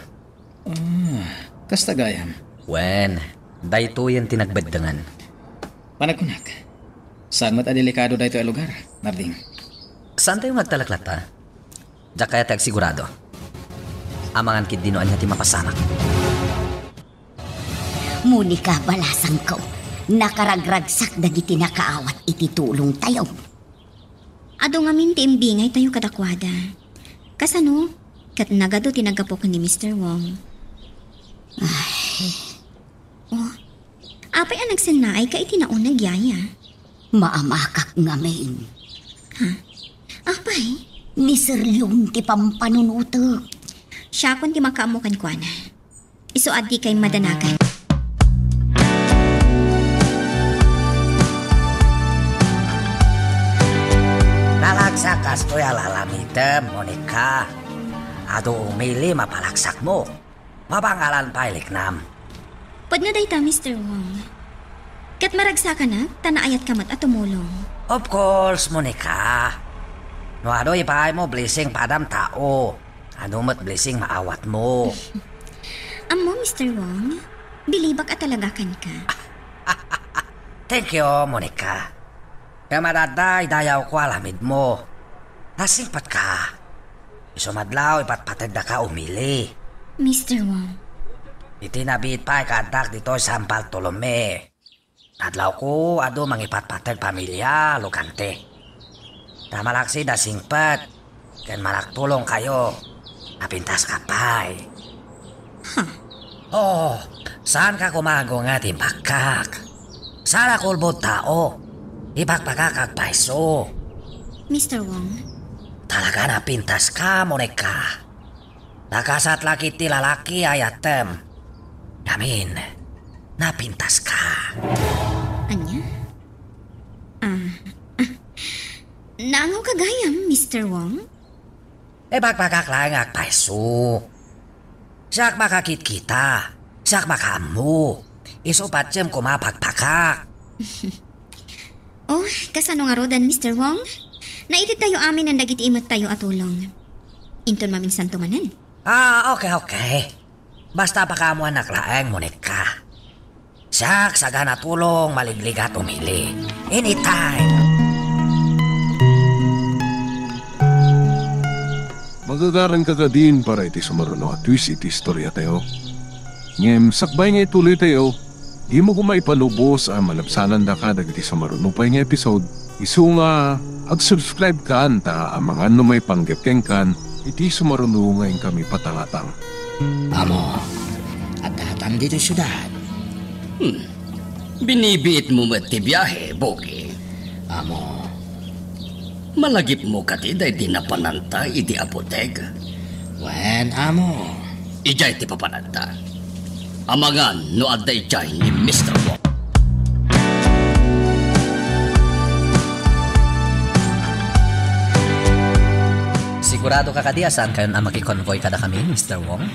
Kasta gayam. Wen, da ito yan tinagbaddangan. Panagkunak. Saan mat adelikado dayto a lugar, Narding? Saan tayo magtalaklata? Diyak kaya tag sigurado. Amangan kid dinoan niya ti mapasamak. Monica, balasang ko. Nakaragragsak dagiti nakaawat iti tulong tayo. Ado nga min ti imbingay tayo kadakwada. Kasano? Kat nagado tinagapok ni Mr. Wong. Oh, apay ang nagsinaay ka iti naunag yaya. Maamakak nga main. Apay? Ni Sir Leon ti pampanunuto. Siya kun ti makaamukan kwa na. Isuad di kay madanagan. Nalagsak kastoy alalamitem, Monica. Ado umili mapalaksak mo. Mabangalan pa iliknam. Pwede na dayta, Mr. Wong. Kat maragsa ka na, tanaayat ka mat at tumulong. Of course, Monica. No ano ipahay mo blessing padam tao. Ano mat blessing maawat mo. Amo, Mr. Wong, bilibak at talagakan ka. Thank you, Monica. Kaya madaday dayaw ko alamid mo. Nasingpat ka. Isumadlaw ipatpatag na ka umili. Mr. Wong. Itinabit pa kantak dito sa San Bartolome. Adlaw ko ado mangipatpatag pamilya lukante. Tamalaksi da singpet. Ken malakpulong kayo. Napintas kapay. Oh, saan ka kumago nga timbakak? Saan kulbot tao? Ipagpagakag paiso. Mr. Wong. Talaga napintas ka, Monica. Nakasat laki ti lalaki ayatem. Yamin, napintas ka. Anya? Naangaw kagayam, Mr. Wong? Ipagpagaklang paiso. Siyak makakit kita. Siyak makamu. Isupat siyem kumapagpakak. Oh, kasano nga rodan, Mr. Wong? Naitid tayo amin ang dagiti imot tayo atulong. Inton maminsan tumanan. Okay. Basta pa ka mo anak laeng, Monica. Siyak sagana tulong maligliga tumili. Anytime. Magagaran ka din para iti sumaruno at twist iti istorya tayo. Ngem, sakbay nga ituloy tayo. Di mo kumaipanubos ang malapsanan da ka dagiti sumaruno pa nga episode. Isu nga, ag-subscribe ka anta ang mga may panggapkeng kan iti sumaruno ngayon kami patangatang. Amo, at datang dito syudad. Binibiit mo ti biyahe, Bogi. Amo, malagip mo katiday di napananta iti apoteg. Wen, amo. Ijay ti papananta. Amangan no adda ijay ni Mr. Wong. Sigurado ka kadi saan kayo na makikonvoy kada kami, Mr. Wong?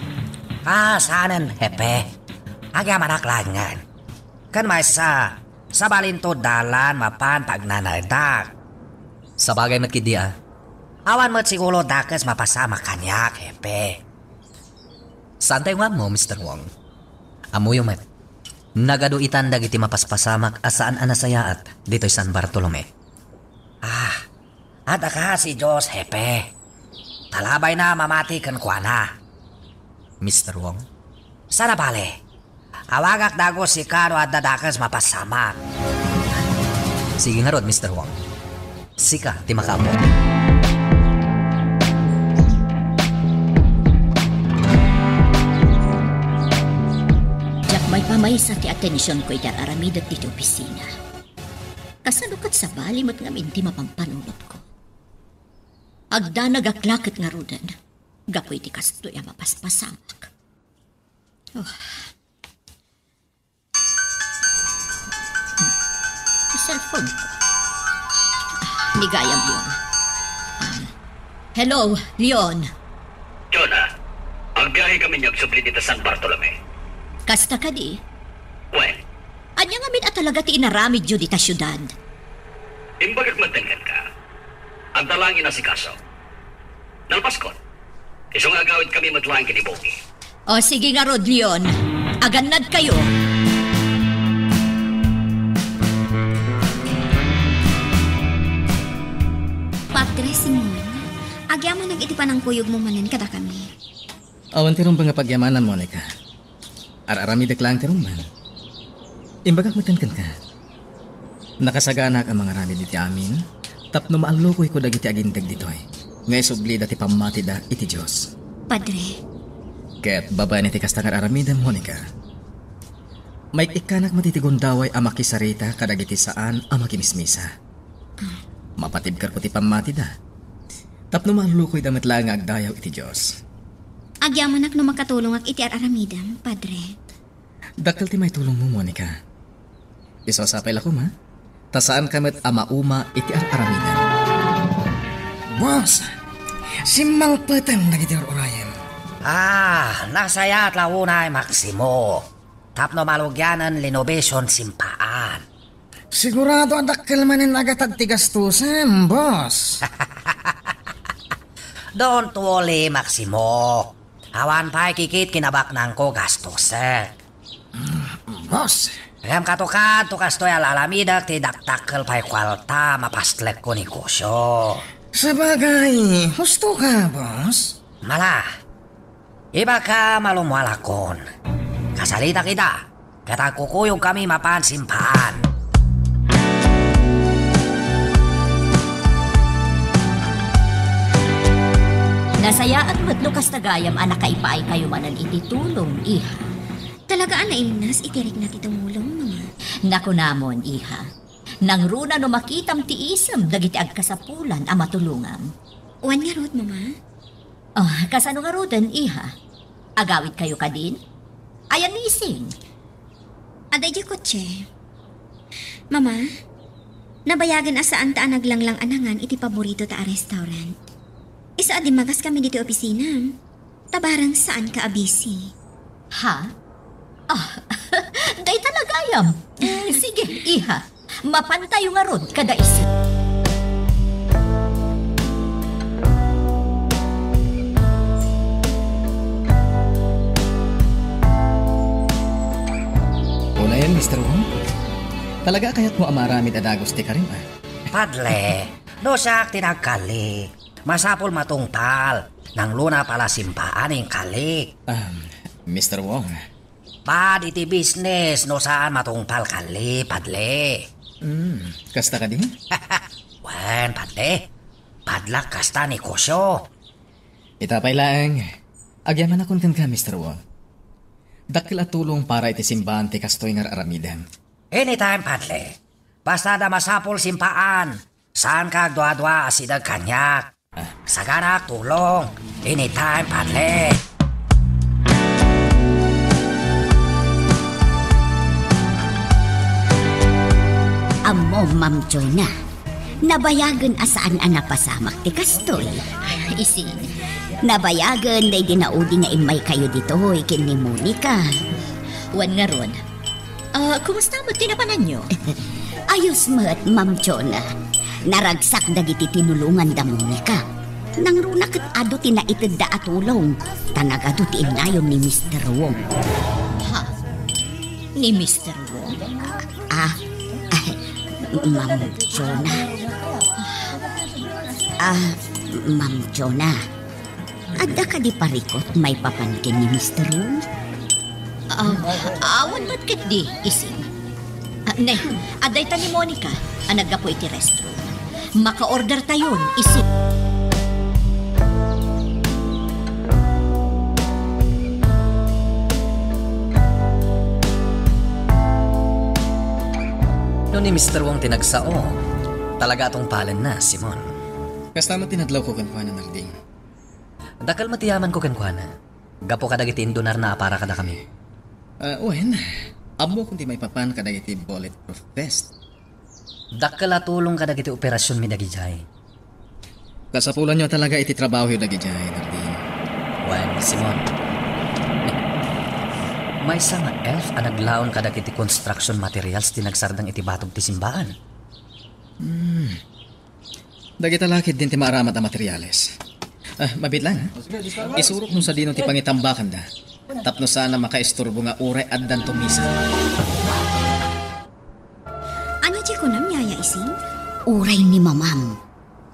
Saanan, hepe. Agyaman aklangan. Kan may sa balinto dalan mapan pagnanaydak. Sa bagay matkidi Awan mo't siguro dakas mapasama kanyak, hepe. Saan tayo nga mo, Mr. Wong? Amuyo met. Nagaduitan dagiti mapaspasamak asaan anasayaat dito'y San Bartolome. At aka si Diyos, hepe. Talabay na mamati kan kuana. Mr. Wong? Sana bale. Awagak dago si Kano at dadakas mapasama. Sige nga rod, Mr. Wong. Sika, ti makamo. Jack, may pamaysa ti atensyon ko iti aramid at iti opisina. Kasalukat sa bali mo't nga minti mapampanunot ko. Agda nagaklakit nga rudan. Gapoy ti kasto ya mapaspasamak. Cellphone ko. Nigayam yun. Hello, Leon. Jonah, ang biyahe kami niyag subli dito San Bartolome. Kasta ka di? Well, Anya nga min at talaga ti inaramid yun dita syudad. imbagak matengan ka. Ang talangin na si Kaso. Nalpaskon. Iso nga gawid kami matlaang kinibogi. O sige nga Rod, Leon. Aganad kayo. Padre Simon, agyaman nag-itipan ang kuyog mo manan kada kami. Awan tirong ba nga pagyamanan, Monica? Ararami deklang tirong man. Imbagak matankan ka. Nakasaganak ang mga rami diti amin, tapno maalukoy ko dagiti agintag ditoy. Ngay subli dati pamati da iti Diyos. Padre, Ket babae ni ti kastangar aramida, Monica. May ikanak matitigon daway amaki sarita kadagiti saan amaki mismisa. Mapatibkar ko ti pamati da. Tapno maalukoy damit lang nga agdayaw iti Diyos. agyaman no makatulong ak iti aramidam, Padre. Dakal ti may tulong mo, Monica. Isosapay lako ma. Tasaan kamet ama-uma iti aramidan. Boss, simang petang nagiti orayan. Nasaya at launay Maximo. Tapno malugyanan linovation simpaan. Sigurado ang dakkel manin agatag tigastusan, boss. Don't worry, Maximo. Awan pa'y kikit kinabaknang ko gastusin. Boss, Ngam katukan tukas to'y alalamidak ti daktakkel pa'y kwalta mapastlek ko negosyo. sabagay, husto ka, boss. Mala, Iba ka malumwalakon. Kasalita kita, kata kukuyog kami mapansimpaan. Nasaya at matlukas tagayam anak kaipaay kayo manan ititulong, iha. Talagaan na imnas itirik na titumulong, mama. Naku namon, iha. Nang runa no makitam tiisam dagiti agkasapulan a matulungam. Uwan nga rod, mama. Oh, kasano nga rodan, iha? Agawit kayo ka din? Ayan ni ising. Aday di kotse. Mama, nabayagan asaan ta naglanglang anangan iti paborito ta a restaurant. Isa adi magas kami dito opisina. Tabarang saan ka abisi. Ha? Ah, day talagayam. Sige, iha. Mapantayo nga rod kada isa. Una yan, Mr. Wong. Talaga kaya't mo amaramid adagos ti karim, ah? Padle, no siya tinagkali. Masapol matungtal. Nang luna pala simpaan yung kalik. Mr. Wong. Pad iti business no saan matungtal kali, padle. Kasta ka din? Wen, padle. Padlak kasta ni Kosyo. Itapay lang. Agyaman akong kan ka, Mr. Wong. Dakil at tulong para iti simbahan ti kastoy nga aramidan. Anytime, padle. Basta da masapol simpaan. Saan ka dua-dua asidag kanyak. Saganak tulong. Anytime, padle. Amo, Ma'am Jonah. Nabayagan asaan ang napasamak ti kastoy. Ising. Nabayagan day dinaudi nga imay kayo dito ikin ni Monica. Wan nga ron. Kumusta mo tinapanan nyo? Ayos mat, Ma'am Jonah. Naragsak dagiti tinulungan da Monica. Nang runak at ado tinaitid da atulong. Tanagado ti inayon ni Mr. Wong. Ha? Ni Mr. Wong? Ma'am Jonah. Ma'am Jonah. Adda ka di parikot may papankin ni Mr. Wong? Awan matkit di, ising. Ne, aday ta ni Monica, anagapo iti restroom. Maka-order tayon, ising. No ni Mr. Wong tinagsao, talaga atong palan na, Simon. Kasta mo tinadlaw ko kan na nagding. Dakal matiyaman ko kenkwana. Gapo kadagiti indunar na para kada kami. Wen, amo kung di may papan kadagiti bulletproof vest. Dakal atulong kadagiti operasyon mi dagijay. Kasapulan nyo talaga iti trabaho yung dagijay, nagding. Wen, Simon. May isa nga elf ang naglaon kadagiti construction materials tinagsardang iti batog ti simbahan. Dagita lakid din ti maaramat ang materyales. Mabit lang, ha? Isurok mo sa dino ti pangitambakan da. Tapno sana makaisturbo nga uray addan tumisa. Ano di ko namyaya ising? Uray ni Mamam.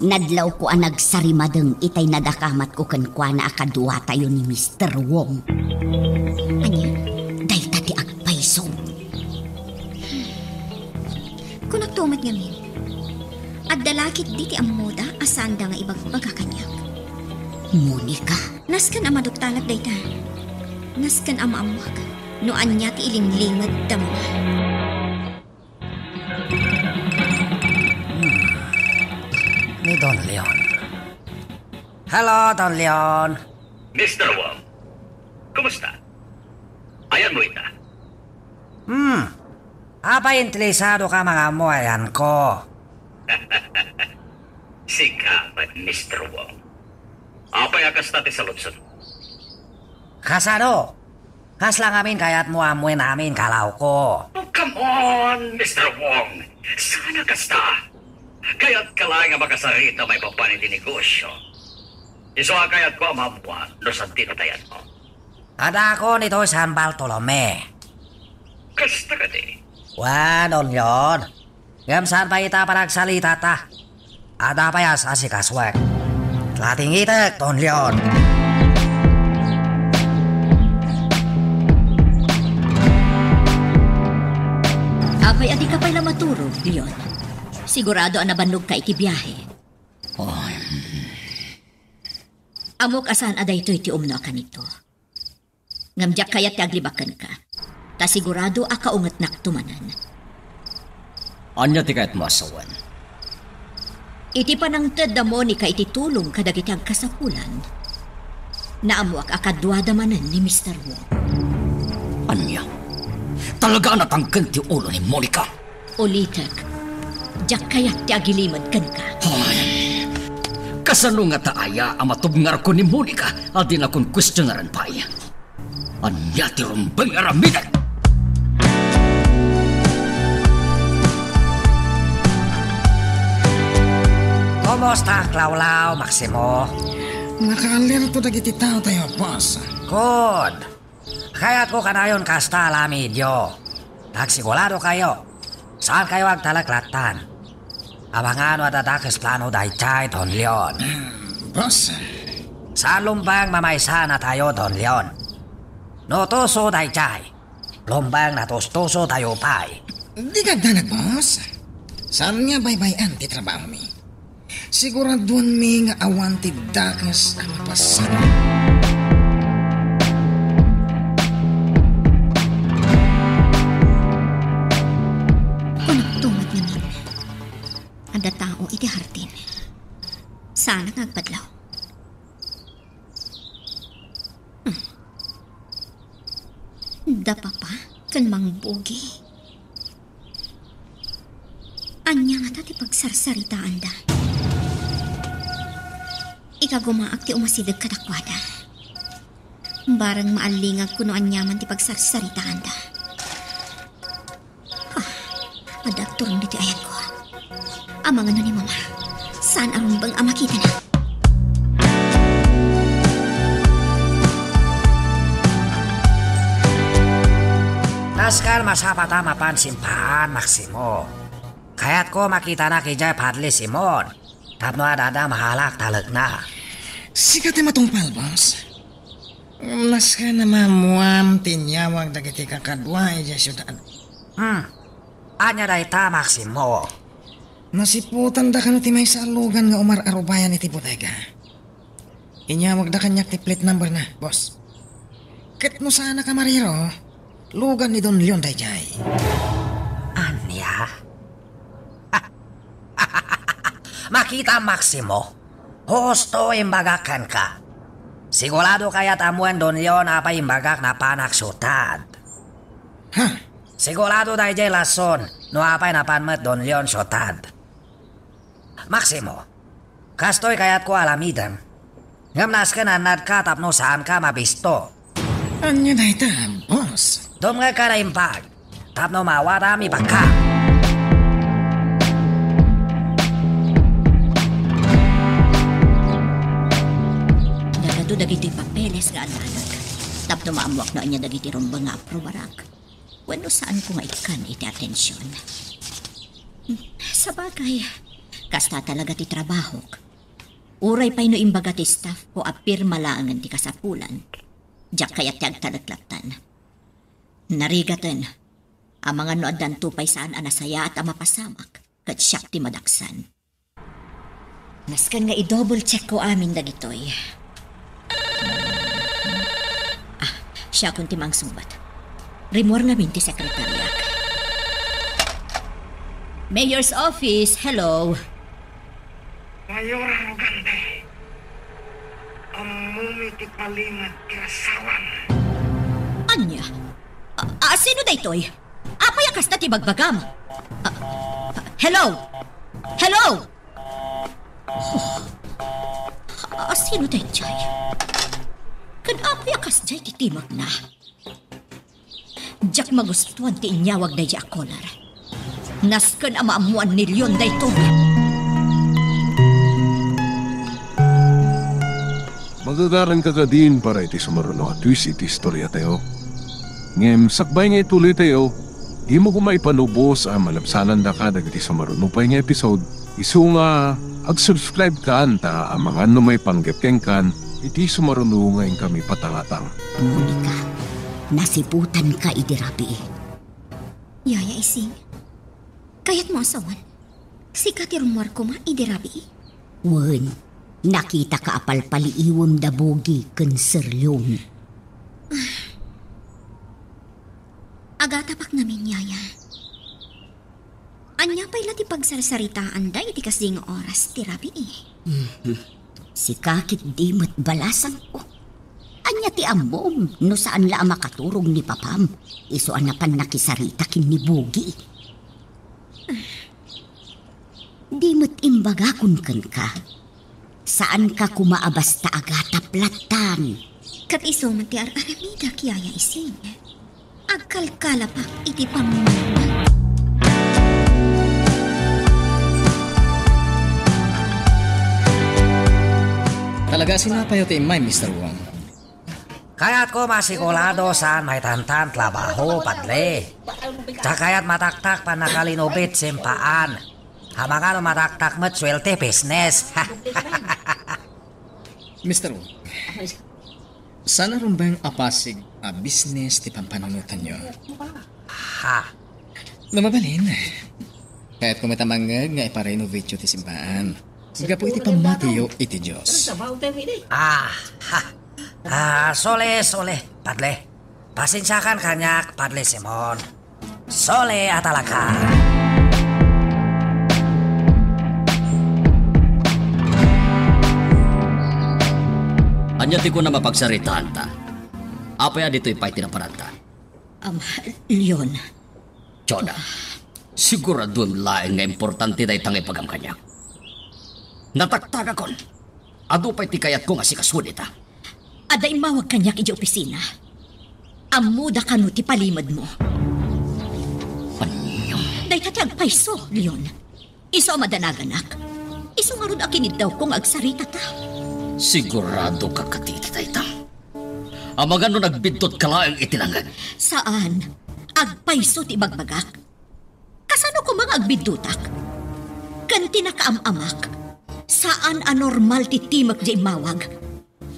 Nadlaw ko ang nagsarimadeng itay nadakamat ko kankwa na akadwa tayo ni Mr. Wong. Anya? Day tati agpaisong. Kung nagtumat ngamin. At dalakit diti ang moda asanda nga ibagbaga kanyak. Monica. Naskan ang maduktalag dayta. Naskan ang maamwag. Noan niya ti ilimlimad da mga. Ni Don Leon. Hello, Don Leon. Mr. Wong, kumusta? Ayan mo ita. Apa interesado ka mga ayan ko? Sikapat, Mr. Wong. Apay akas tati sa lutson. Kasano? Kas lang amin kaya't mo amuin namin kalaw ko. Oh, come on, Mr. Wong. Sana kasta. Kaya't kalay nga makasarita may papanin di negosyo. Iso kayat ko amabuan no sa tinatayan mo. Ada ako nito San Bartolome. Kasta ka di. Don Leon. Ngam saan pa ita paragsalita ta? Ada pa yas asikaswek. Lating itek, Don Leon. Apay adi ka pa'y maturo, Leon. Sigurado ang nabannog ka iti biyahe. Amok asan aday ito iti umno ka nito. Ngamjak kaya ti aglibakan ka. Ta sigurado akaungat naktumanan. Anya ti kahit masawan. Iti panangted da Monica iti tulong kadagiti ang kasapulan. Naamuak akadwada manan ni Mr. Wong. Anya? Talaga natanggan ti ulo ni Monica. Ulitek, jak kayak ti agilimad kan ka. Kasano nga taaya ang matubngar ko ni Monica at din akong questionaran pa iya. Anya ti rumbang aramidan. Kumusta, Clawlaw, Maximo? Nakaalerto dagiti tao tayo, boss. Good. Kaya't ko kanayon kasta alamidyo. Nagsigurado kayo. Saan kayo agtalaklatan? Abangan o dadakis plano daychay, Don Leon. Boss, Sa lumbang mamaysa na tayo, Don Leon. Notuso daychay. Lumbang natustuso tayo pay. di gagdanag, boss. Saan nga baybayan ti trabaho mi? Siguraduan mi nga awan ti dakas ang pasan. Kunagtungad namin. Ada tao iti hartin. Sana ngagpadlaw. Dapa pa kan mangbugi. Anya nga tati pagsarsaritaan da. Ikagumaak ti umasidag katakwada. Barang maalingag kuno anyaman ti pagsarsaritaan da. Madagturong dito ayan ko. Amangan na ni mama. Saan aron bang amakita na? Naskal masapata mapansin paan, Maximo. Kaya't ko makita na kay Jay Padli Simon. Tapno adada mahalak talag na. Sikat ay matungpal, boss. Mas ka na mamuam tinyawag dagiti kakadwa iya syudad. Anya day ta, Maximo. Nasiputan da kano ti may salugan nga umar arubayan iti bodega. Inyawag da kanyak ti plate number na, boss. Ket no sana ka mariro, lugan ni Don Leon dayjay. Anya? Makita, Maximo. Husto imbagakan ka. Sigurado kaya tamuan Don Leon apa imbagak na panaksutad. Sigurado dayjay lason no apay napanmet Don Leon syotad. Maximo, kastoy kayat ko alamidan. Ngamnas ka nanad ka tapno saan ka mabisto. Anya day ta, boss? Dom nga ka na impag. Tapno mawarami baka. Nagado dagiti papeles nga ananak. Tapno maamuak na anya dagiti rumba nga aprobarak. Wano saan ko nga ikan iti atensyon. Sa bagay, kasta talaga ti trabaho. Uray pa'y no imbaga ti staff ko apir malaangan ti kasapulan. Diyak kaya ti agtalaklatan. Narigatan, ang mga noadan tupay saan anasaya at amapasamak, kat siyak ti madaksan. Naskan nga i-double check ko amin dagitoy. Siya kung ti mang sumbat. Rimor nga ti sekretariat. Mayor's office, hello. Mayor Arrogante, amumi ti palingat kirasawan. Anya? Sino da ito'y? Apay akas na ti bagbagam. Hello? Hello? Sino da ito'y? Kan apay akas jay titimag na. Diyak magustuhan ti inyawag na diya akolar. Naskan amaamuan ni Leon da ito'y. Magagaran ka ka din para iti sumaruno at twist iti istorya tayo. Ngem, sakbay nga ituloy tayo, di mo kumay panubos ang malapsanan da ka dagiti sumaruno pa nga episode. Isu nga, ag-subscribe ka anta ang mga may panggepkeng kan, iti sumaruno ngayon kami patangatang. Monica, nasiputan ka idirapi. Yaya Ising, Kayat mo asawan. Si katirumwar ko ma, idirabi. Wen, nakita ka apal paliiwam da bogi ken Sir Leon. Agatapak namin, yaya. Anya pa'y lati pagsarsaritaan da iti kasing oras tirabi eh. Si kakit di mo't balasang ko. Anya ti amom, no saan la makaturong ni papam. Isuan na pan nakisarita kin ni bogi. Di mo't imbaga kun ka. Saan ka kumaabas ta agata platan? Kat iso man ti aramida kiyaya ising. Agkalkalapak iti pamumunan. Talaga sinapayo ti imay, Mr. Wong. Kaya't ko masikulado saan may tantan trabaho, padle. Kayat mataktak pa nakalinubit simpaan. Hamangan mataktak mat swerte business. Mr. Wong, sana rin ba yung apasig a business ti pampanunutan nyo? Ha? Namabalin. Kaya't kumitamangag nga iparenovate yun ti simpaan. Gapo iti pamatiyo iti Diyos. Sole, padle. Pasensyakan kanyak, padle Simon. Sole atalaga. Anya ti ko na mapagsaritaan ta. Apaya dito'y pa'y tinaparanta. Leon, Choda, siguradun laeng nga importante da itang ipagam kanyak. Nataktaga kon. Ado pa'y tikayat ko nga si kaswad ita. aday mawag kanyak iji opisina. Amuda kanu ti palimad mo. Anyo? Day kati agpaiso, Leon. Iso madanaganak. Iso nga ron akinid daw kung agsarita ta. Sigurado ka katiti tayo. Amagan no nagbidtot kalaeng itinangan. Saan? Agpaiso ti bagbagak. Kasano ko mga agbidutak? Kanti na kaamamak. Saan anormal ti timak di mawag?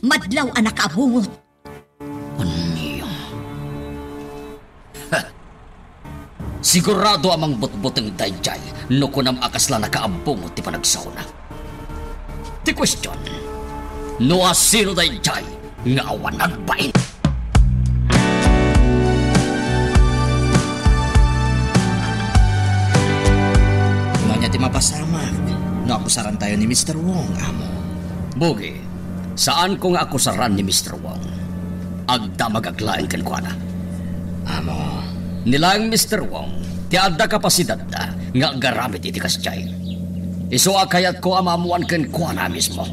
Madlaw anak abungot. Anyo? Sigurado amang butbuteng dayjay no kunam akasla nakaabungot ti panagsauna. Ti question, no asino dayjay nga awan nagbain. Wala niya ti mapasamag. No akusaran tayo ni Mr. Wong, amo. Bogi, saan ko nga akusaran ni Mr. Wong? Agdamag aglaing kankwana. Amo, Nilang Mr. Wong, ti adda kapasidad da nga garamit iti kasjay. Iso akayat ko amamuan kankwana mismo.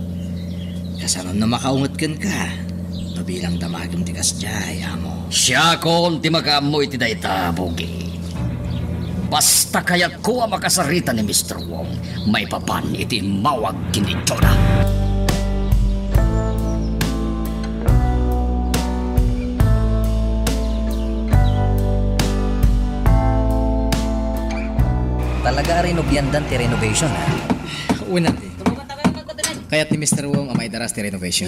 kasanon na makaungot ken ka. No bilang damagim ti kasjay, amo. Siya kon ti magamo iti dayta, Bogi. Basta kayat ko ang makasarita ni Mr. Wong, may papan iti mawag kini Jonah. Talaga rin ubyandan ti renovation ha. Una ti. Kaya't ni Mr. Wong ang may daras ti renovation.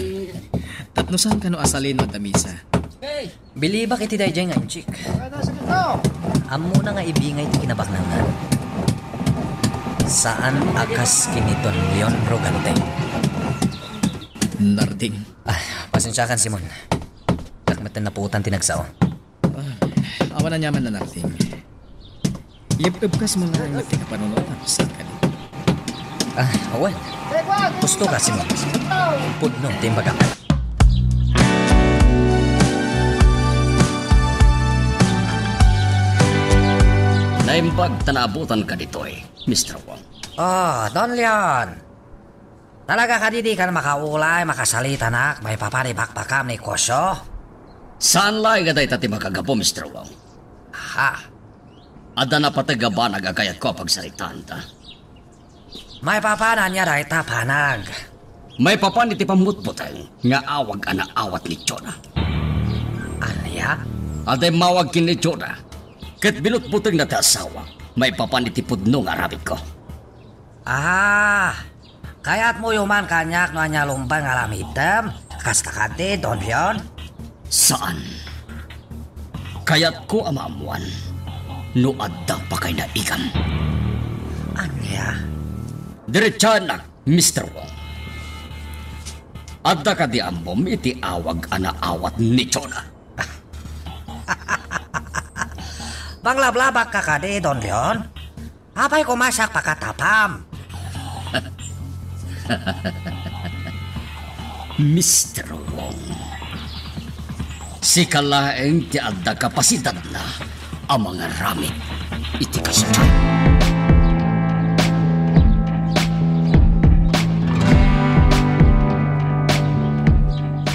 Tapno saan ka no asalin no damisa? Bilibak iti dayjay nga inchik. Amo na nga ibingay ti kinabaknangan. Saan akas kiniton Leon Rogante? Narding. Pasensyakan Simon. Dakmatan na putan tinagsao. Awan na nyaman na narding. Iyab-ibkas mo nga ang nagtika panunutan. Saan ka din? Awan. Gusto ka Simon. Pudno, timbaga. Naimbag tanabutan ka dito Mr. Wong. Oh, Don Leon. Talaga ka di ka na makaulay, makasalita nak, may papanibakbakam ni Kosyo? Saan lang ka tayo makagapo, Mr. Wong? Ha? Ada na patagaba nagakayat ko pagsalitaan ta. May papanan niya dahi tapanag. May papan iti pamutbutay nga awag ana awat ni Jonah. Anya? Aday mawag kini Jonah. Ket binutbuteng na asawa, may papan iti pudno nga rabit ko. Kaya't mo yuman kanyak no anya lumbang nga lamidem. Kastakante, Don Leon? Saan? Kaya't ko amamuan. No adda pa kay naigam. Yeah. Diretsanak, Mr. Wong. Adda ka di ambom iti awag anaawat ni Chona. Panglablabak ka kadi, Don Leon. Apay kumasak pakatapam. Mr. Wong. Si kalaeng ti adda kapasidad na ang mga ramit iti kasya.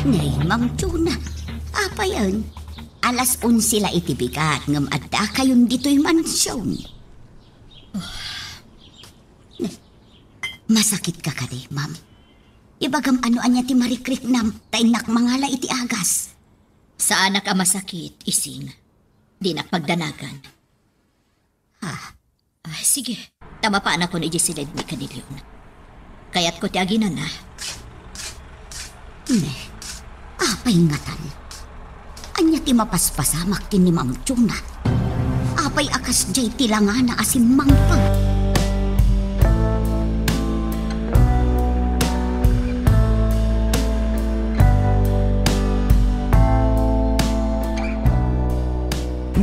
Nay, Ma'am Chuna. Apa yan? Alas 11 sila itibigat ngam adda kayon dito'y mansyon. Masakit ka kadi, ma'am. Ibagam ano anya ti marikrik nam, tainak mangala iti agas. Sa anak ang masakit, ising. Di nakpagdanagan. Ay, sige. Tama pa anak ko ni Gisiled ni Canilyon. Kaya't ko ti aginan na. Ne, apay ngatan. Anya ti mapaspasamak ti ni Ma'am Chuna. Apay akas jay tilangana asim mangpag.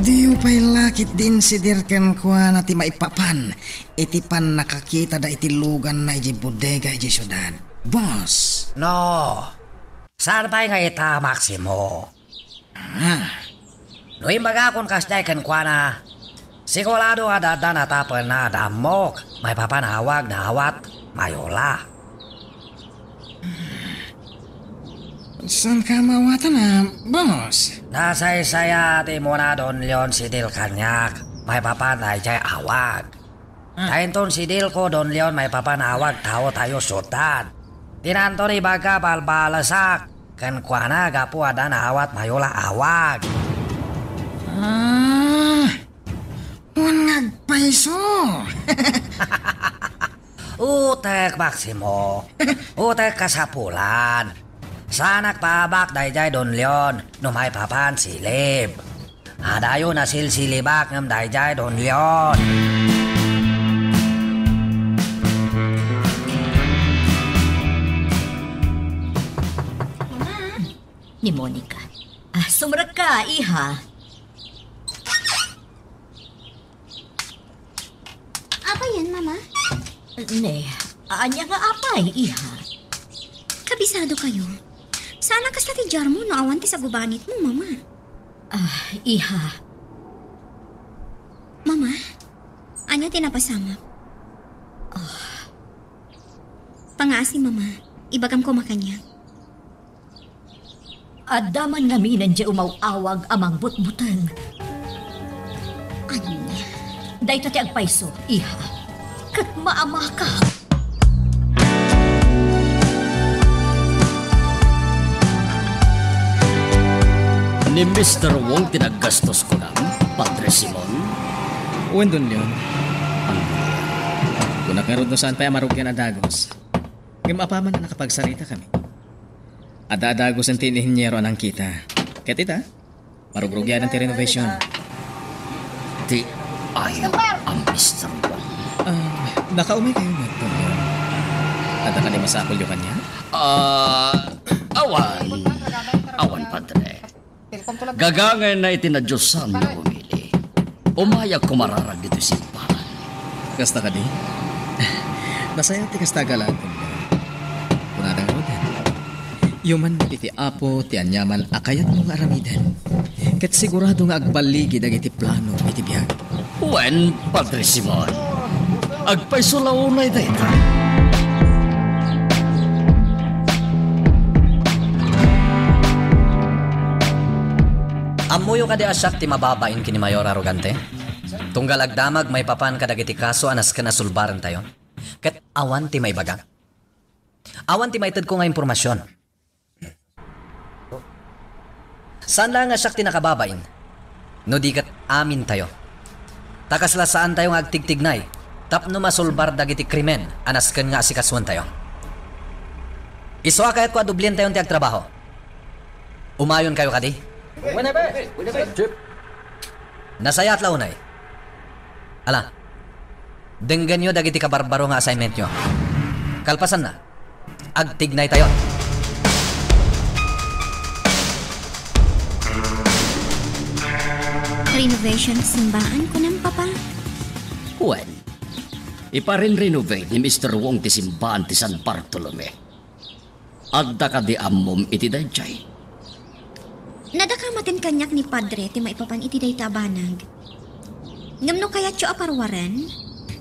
Di upay lakit din si Dirken kwa na ti maipapan. Iti pan nakakita da iti lugan na iti bodega iti syudad. Boss! No. Saan pa'y nga ita, Maximo? No imbaga kung kasday kan kwa na sigurado ada na tapan na damok may papanawag na awat mayola. Saan ka mawatan na, boss? Nasay saya di muna Don Leon si Dil kanyak may papanay jay awag. Tainton si Dil ko Don Leon may papanawag tao tayo sultan. Tinanton ibaga balbalasak kan kwa na gapu ada na awat mayola awag. Unag paiso. Utek Maximo. Utek kasapulan. Sanak pabak dayjay Don Leon no may papan silib. Adayo na silsilibak ngam dayjay Don Leon. Ni Monica. Sumrag ka, iha. Apa yan, mama? Ne, anya nga apay, iha. Kabisado kayo. Sana kas ti jar mo no awan ti sa gubanit mo, mama. Iha. Mama, anya tinapasama? Pangaasi, mama. Ibagam ko makanya. Adaman nga minan di umawawag amang butbuteng. Anya? Dahito ti agpaiso, iha. Kat maama ka. Ni Mr. Wong tinaggastos ko lang, Padre Simon. Uwan Don Leon. Kung nakaroon doon saan pa marugyan na dagos, ngayon apaman na nakapagsarita kami. Adadagos ang tinihinyero ng kita. Kaya tita, marugrugyan ang renovation. Di ayaw ang Mr. Wong. Nakaumay kayo na, Don Leon. Ada ka di masakol yung kanya? Awan, Padre. Gagangay na itinadyosan na umili. Umayag kumararag dito simbahan. Kasta ka di? Nasaya ti kasta galan, Don Leon. Kunadang rodan. Yuman iti apo ti anyaman akayat mong aramidan. Kat sigurado nga agbaligi dagiti plano iti biyag. Wen, Padre Simon. Agpaisulaunay dayta. Amuyo ka di asyak ti mababain kini Mayor Arrogante. Tunggal agdamag may papan kadagiti kaso anas ka nasulbaran tayo. Kat awan ti may baga. Awan ti maitad ko nga impormasyon. Saan lang asyak ti nakababain? No di kat amin tayo. Takasla saan tayo nga agtigtignay. Tapno masulbar dagiti krimen anas kan nga asikaswan tayo. Iswa kayat ko adublin tayo ti agtrabaho. Umayon kayo kadi? Nasaya at launay. Ala, Denggan nyo dagiti kabarbaro nga assignment nyo. Kalpasan na. Agtignay tayo. Renovation simbahan ko ng papa. Well, iparin-renovate ni Mr. Wong ti simbahan ti San Bartolome. Agda ka di amom iti dayjay. Nadakamatin kanyak ni Padre ti maipapan iti day tabanag. Ngamno kaya tyo aparwaran,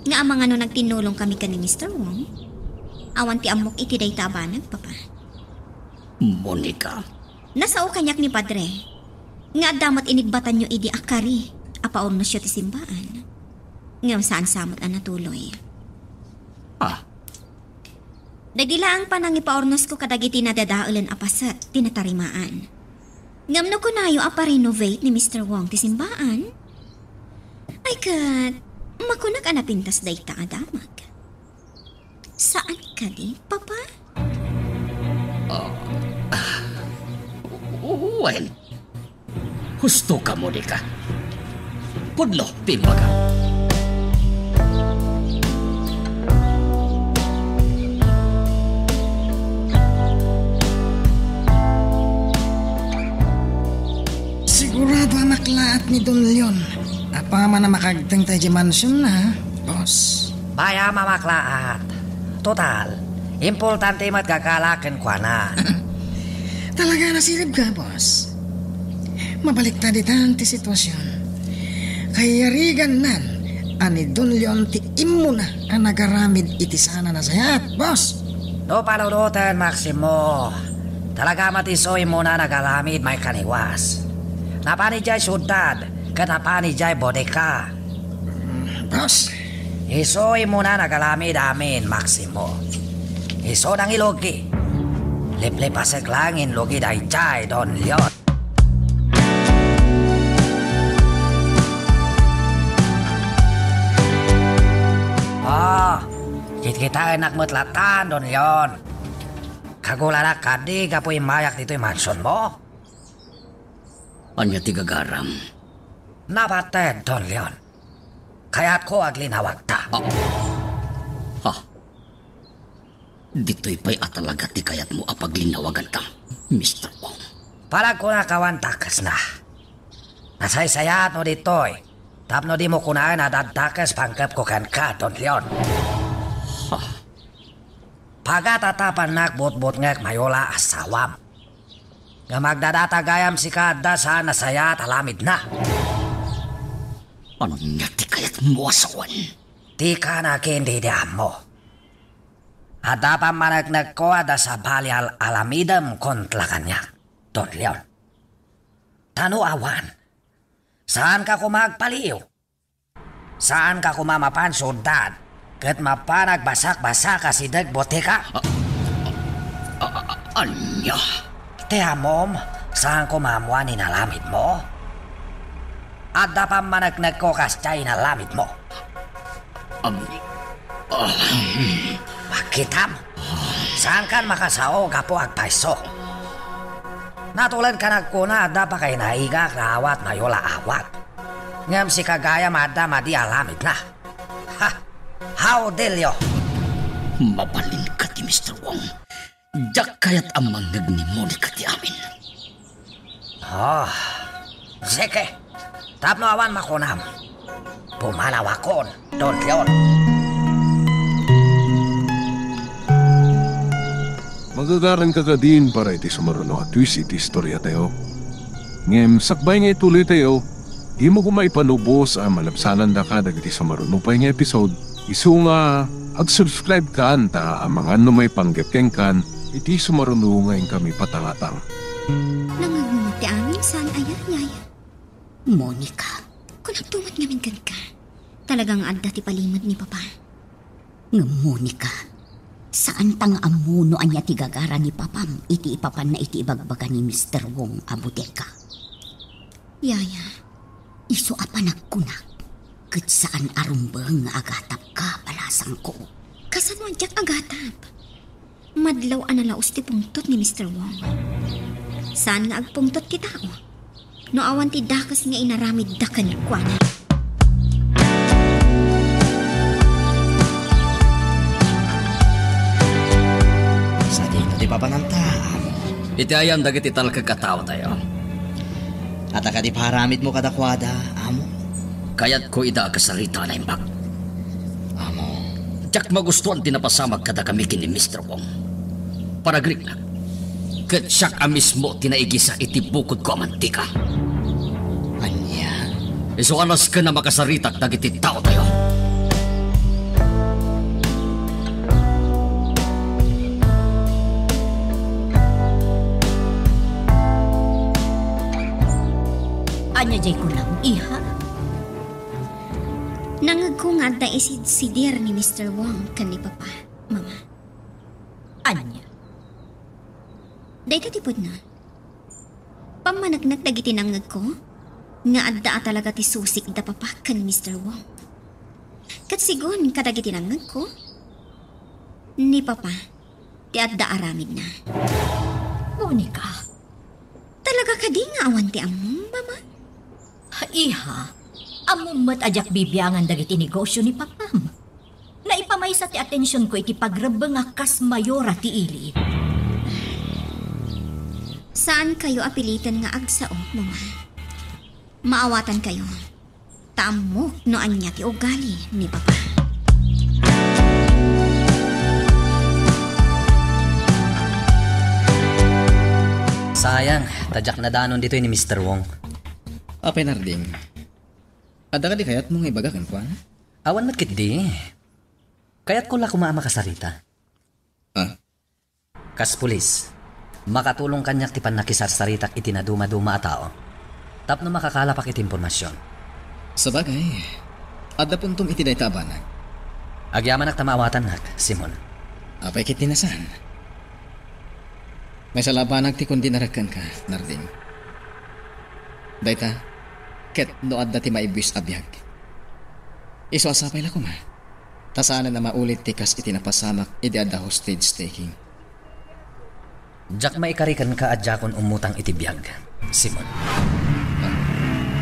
nga amang ano nagtinulong kami ka ni Mr. Wong. Awan ti amok iti day tabanag, papa. Monica. Nasao kanyak ni Padre, nga damat inigbatan nyo idi akari, apaon na siya ti simbahan. Ngam saan samot ang natuloy. Dagilaang panangipaornos ko kadagiti nadadaulan apasat, tinatarimaan. Ngamno ko na yung apa-renovate ni Mr. Wong ti simbaan. Ay kat, makunak anapintas day ta adamag. Saan ka di, papa? Well, husto ka, Monica. Pudlo, timba ka. Sigurado anak laat ni Don Leon. Apa man na makagteng tayo di mansion na, boss. Baya mamaklaat. Total, importante magkakalakin kwa na. Talaga nasirib ka, boss. Mabalik ta ditan ti sitwasyon. Kaya rigan nan, ani Don Leon ti imo na ang nagaramid iti sana na sayat, boss. Do palurutan, Maximo. Talaga matisoy mo na nagalamid may kaniwas. Napanijay syudad, kat napanijay bodeka. Boss, Isoy mo na nagalamid amin, Maximo. Iso nang ilogi. Liplipasek lang inlogi day jay, Don Leon. Kita enak mutlatan, Don Leon. Kagulala kadi kapoy mayak dito'y mansion mo. Anya ti gagaram. Nabated, Don Leon. Kaya't ko aglinawag ta. Dito'y pa'y atalaga ti kayat mo apaglinawagan ka, Mr. Wong. Palag ko na kawan takas na. Nasaysayat no dito'y. Tapno di mo kunain na dadtakas pangkap ko kan ka, Don Leon. Pagatatapan nakbot-bot ngek mayola asawam. Nga magdadatagayam si kada sa nasayat alamid na. Anong nga ti kayat mo asawan? Ti ka na kindidiam mo. Adapang managnag ko ada sa bali alamidam kontla kanya, Don Leon. Tanu awan, saan ka kumagpaliw? Saan ka kumamapan syudad? Kat mapanag basak-basak kasi dagbote ka? Anya? Tiya mom, saan kumamuan inalamid mo? Adapang managnag ko kastay inalamid mo. Makitam, saan kan makasao kapo agpaiso? Natulad ka nagkuna ada pa kay naigak na awat mayola awat. Ngam si kagaya mada madi alamid na. Ha! How delyo? Mabalin ka ti Mr. Wong. Jak kayat amang nagnimo ni ka ti amin. Sige. Tapno awan makunam. Pumalawakon, Don Leon. Magagaran ka ka din para iti sumaruno at twist iti istorya tayo. Ngem, sakbay nga ituloy tayo, imo ko maipanubos ang malapsanan da ka dagiti sumaruno pa nga episode. Isu nga, ag-subscribe ka anta ang mga may panggapkeng kan, iti sumaruno ngayon kami patangatang. Nangangunti amin saan ayan, yaya? Monica, Kung nagtumat ngamin kan ka, talagang adda ti palimod ni papa. nga Monica, saan tang amuno anya ti gagara ni papam iti ipapan na iti ibagbaga ni Mr. Wong abudeka? Yaya, Iso apa nagkunak, kat saan arumbang nga agatap ka palasang ko. kasano adyak agatap? Madlaw analaos ti pungtot ni Mr. Wong. Saan nga agpungtot kita o? No awan ti dakas nga inaramid da kanikwana. pananta, amo. Iti ayan dagiti talkagkatao tayo. At akadi paramid mo kadakwada, amo. Kaya't ko ida kasarita na imbag. Amo. Diyak magustuhan tinapasamag kada kami kini Mr. Wong. Paragrik lang. Kat siyak a mismo tinaigisa iti bukod ko amantika. Anya? Iso anas ka na makasaritak dagiti tao tayo. Anya jay ko lang, iha. Nangagkungad na isid si dear ni Mr. Wong kan ni Papa, Mama. Anya. Dahil katipod na. Pamanagnag dagiti nangag ko, nga adda talaga ti susik da Papa kan Mr. Wong. Kat sigon kadagiti nangag ko, ni Papa, ti adda aramid na. Monica, Talaga ka di nga awan ti among, Mama? iha, amummat ajak bibiyangan dagiti negosyo ni Papam. Naipamaysa ti atensyon ko iti pagrabang nga kas mayora ti ili. Saan kayo apilitan nga agsao, Mama? Maawatan kayo. Taamok no anya ti ugali ni Papa. Sayang, tadyak na danon dito ni Mr. Wong. Apay narding. Ada ka di kayat mong ibagakan ko, ano? Awan matkit di. Kaya't ko la kumaama kasarita. Ah? Kas pulis, makatulong kanyak ti panakisarsaritak iti na duma-duma a tao. Tapno makakalapak iti impormasyon. Sabagay, ada puntom iti day tabanan. Agyaman ak tamawatan nak, Simon. Apay kit tinasan. May salabanag ti kundi narakan ka, narding. Dayta, ket no adda ti maibwis abiyag. Iso asapay la ko ma. Tasana na maulit ti kas iti napasamak iti adda hostage taking. Jak maikarikan ka adjakon umutang iti biyag, Simon.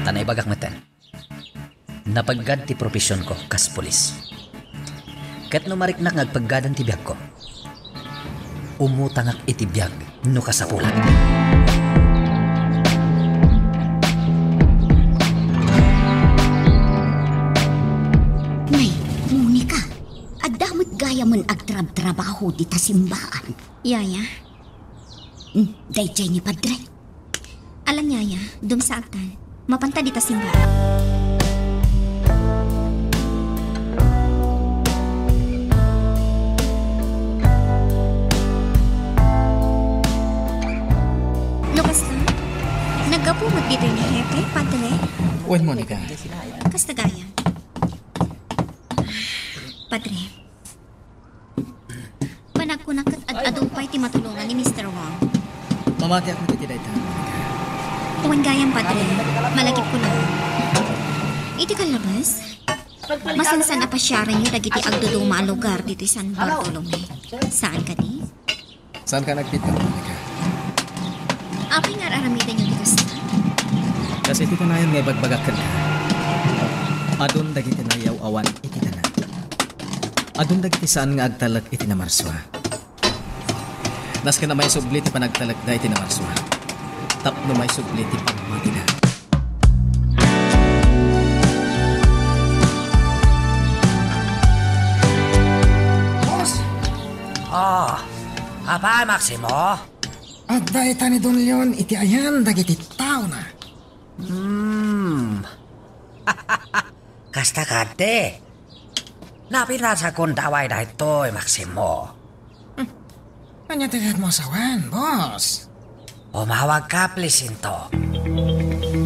Tanay bagak meten. Napaggad ti profesyon ko kas pulis. Ket no mariknak ngagpaggadan ti biyag ko. Umutang ak iti biyag no kasapulan. Nay, Monica, adamot gaya man agtrab-trabaho di ta simbaan. Yaya, Dayjay ni Padre. alam Yaya, dum sa aktan, mapanta di ta simba. No kasta, nagapumot dito ni Hepe, Padre. Well, Monica, Kasta gaya. Padre. Panagkunakat ad-adupay ti matulungan ni Mr. Wong. mamati ako iti dayta, Monica. Uwan gayang, Padre. Malagip ko lang. Iti kalabas. Masansan apasyaran nyo dagiti agduduma a lugar dito San Bartolome. Saan ka di? Saan ka nagpita, Monica? Apay nga aramidan nyo di kasta. Kasi iti kanayon nga ibagbagakan ka. Adun dagiti nayaw awan iti tanan. Adun dagiti saan nga agtalag iti na marswa. Nas ka na may sublit pa nagtalag da iti na marswa. Tapno may sublit iti pagmati na. Boss, Oh, apa Maximo? at daita ni Don Leon iti ayan dagiti tao na. Kasta kante. Napinasa kong daway na ito, Maximo. Anya tigat mo asawan, boss. Umawag ka, please, into.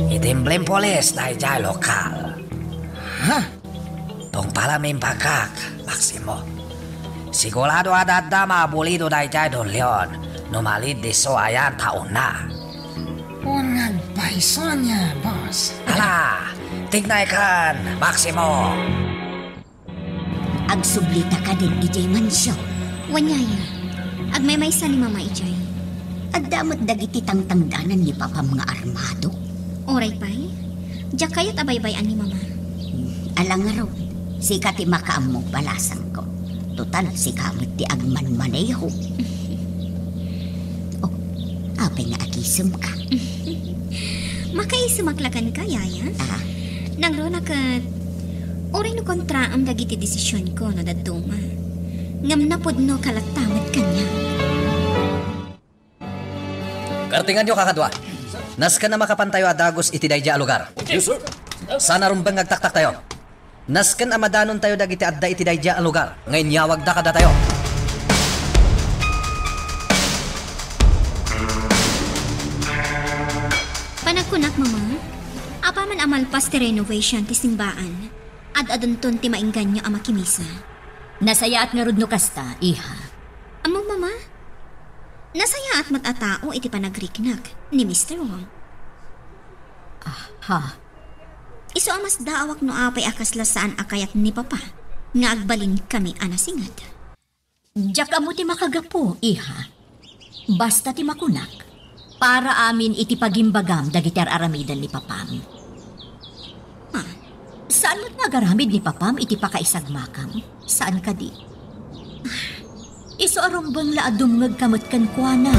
Itimbleng polis na dyan lokal. Ha? Tong palamin pakak, Maximo. Sigurado adada mabulido na dyan, Don Leon. Numalid di so ayan taon na. Unang baiso niya, boss. Hala, tignay kan, Maximo. Agsublita ka din ijay mansyon. Wanyaya, agmaymaysa ni Mama Ijay. Adamot dagiti tangtangdanan ni Papa mga armado. Oray pa'y, diyak kayo't abaybayan ni Mama. Alang nga raw, si kati makaamong balasan ko. Total, si kamot di agman maneho. apay nga agisem ka. Makaisumaklakan ka, yaya? Nang rona kat, oray no kontra ang dagiti desisyon ko no daduma. Ngam na pod no kalatawad kanya. Kartingan nyo kakadwa. Nas ka na makapantayo adagos iti dayja a lugar. Yes, sir. Sana rumbang nagtaktak tayo. Nas kan amadanon tayo dagiti adda iti dayja a lugar. Ngayon yawag da kada tayo. Panagkunak, mama. Apa man amalpas ti renovation ti simbaan. Ad-adunton ti mainggan nyo ama kimisa. Nasaya at nga rudno kasta, iha. Amo, mama. Nasaya at matatao iti panagriknak ni Mr. Wong. Ha? Iso amas daawak no apay akasla saan akayat ni papa. Nga agbalin kami anasingad. Diyak amo ti makagapo, iha. Basta ti makunak. Para amin iti pagimbagam dagiti aramidan ni papam. Saan mo't nagaramid ni papam iti pakaisagmakam? Saan ka di? Iso arumbang laadum ngagkamot kan kuana.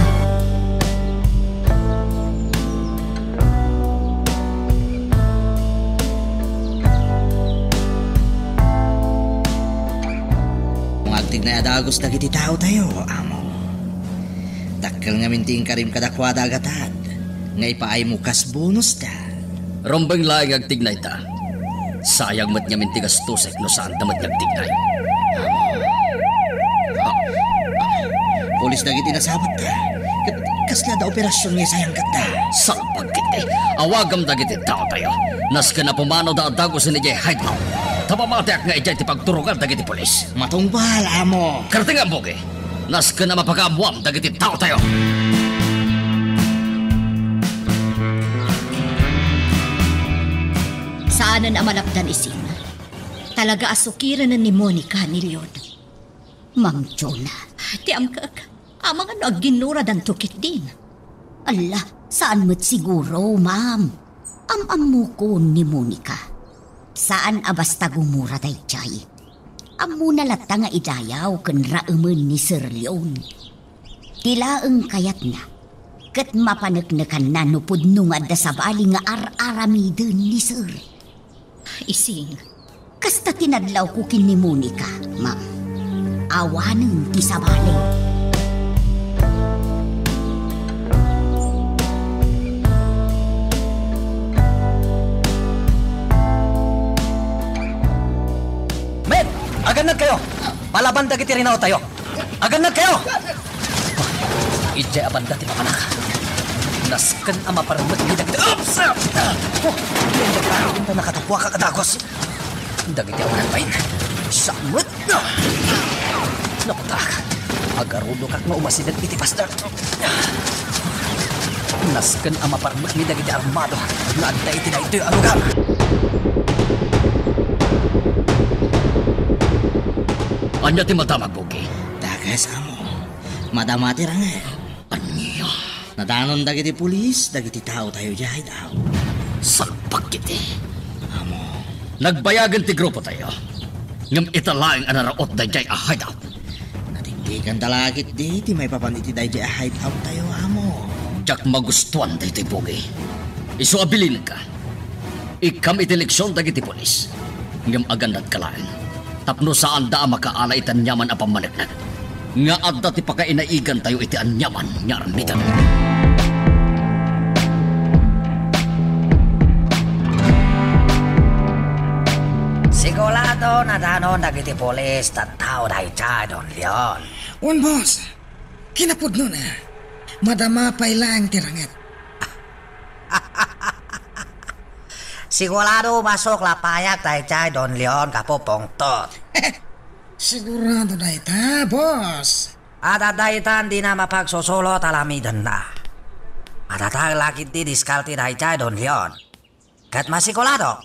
Kung agtig na adagos dagiti tao tayo, amo. Dakkel nga minting karim kadakwada agatad. Ngay paay mo kas bonus da. Rombang laing agtignay ta. Sayang mat nga mintigas tusek no saan damat nagtignay. Polis dagiti nasabot da. Kasla da operasyon nga sayang kat da. Salpag kiti. Awagam dagiti tao tayo. Nas ka na pumano da adagos ni Jay hideout. Tapamatek nga ijay ti pagturugan dagiti polis. Matungbal, amo. Kartingan boge. Nas ka na mapagamuam dagiti tao tayo. Saanan amalapdan isin? Talaga asukiran na ni Monica ni Leon. Mang Jonah. Ti amkak, amang ano ginura dan tukit din. Allah, saan mo't siguro, ma'am? Am-amu ko ni Monica. Saan abasta gumura day chay? Amu nalata nga idayaw kan raumen ni Sir Leon. Tilaeng kayat na. Kat mapanagnakan na nupod nungad da sabali nga ar-aramiden ni Sir. Ising, Kasta tinadlaw ko kin ni Monica, ma'am. Awanen ti sabali. Men! Aganad kayo! Palaban dagiti rinaw tayo! Aganad kayo! Ijay abanda ti mapanak. Naskan ama parmet ni dagiti... Oops! Yung nagkakaroon na nakatapwa ka kadagos. Dagiti awanan pain. Samut na! Nakutak. Agarudo kak na umasidag iti pasda. Naskan ama parmet ni dagiti armado. Naanda iti na ito yung alugar. Anya ti matamag boge. Dagas, amo. Madamati rangay. Anya? Nadanon dagiti pulis, dagiti tao tayo jahay daw. Salpag kiti. Amo. Nagbayagan ti grupo tayo. Ngam italaing anaraot da jay a hideout. Natindigan talagit di, ti may papaniti day jay a hideout tayo, amo. Jak magustuhan da ito'y boge. Iso abilin ka. Ikam iti leksyon dagiti polis. Ngam agandad kalain. Tapno saan da makaala iti anyaman a pamanagnan. Nga adda ti pakainaigan tayo iti anyaman nga armitan. Sigurado na danon dagiti polis tattao dahi cha Don Leon. Wan, boss. Kinapod nun, Madama pa ilang tirangat. Sigurado masok lapayag dahi cha Don Leon kapupongtot. Sigurado na ita, boss. At adaitan di na mapagsusulot alamidan na. Matatag lakit di diskalti dahi cha Don Leon. Kat masikulado,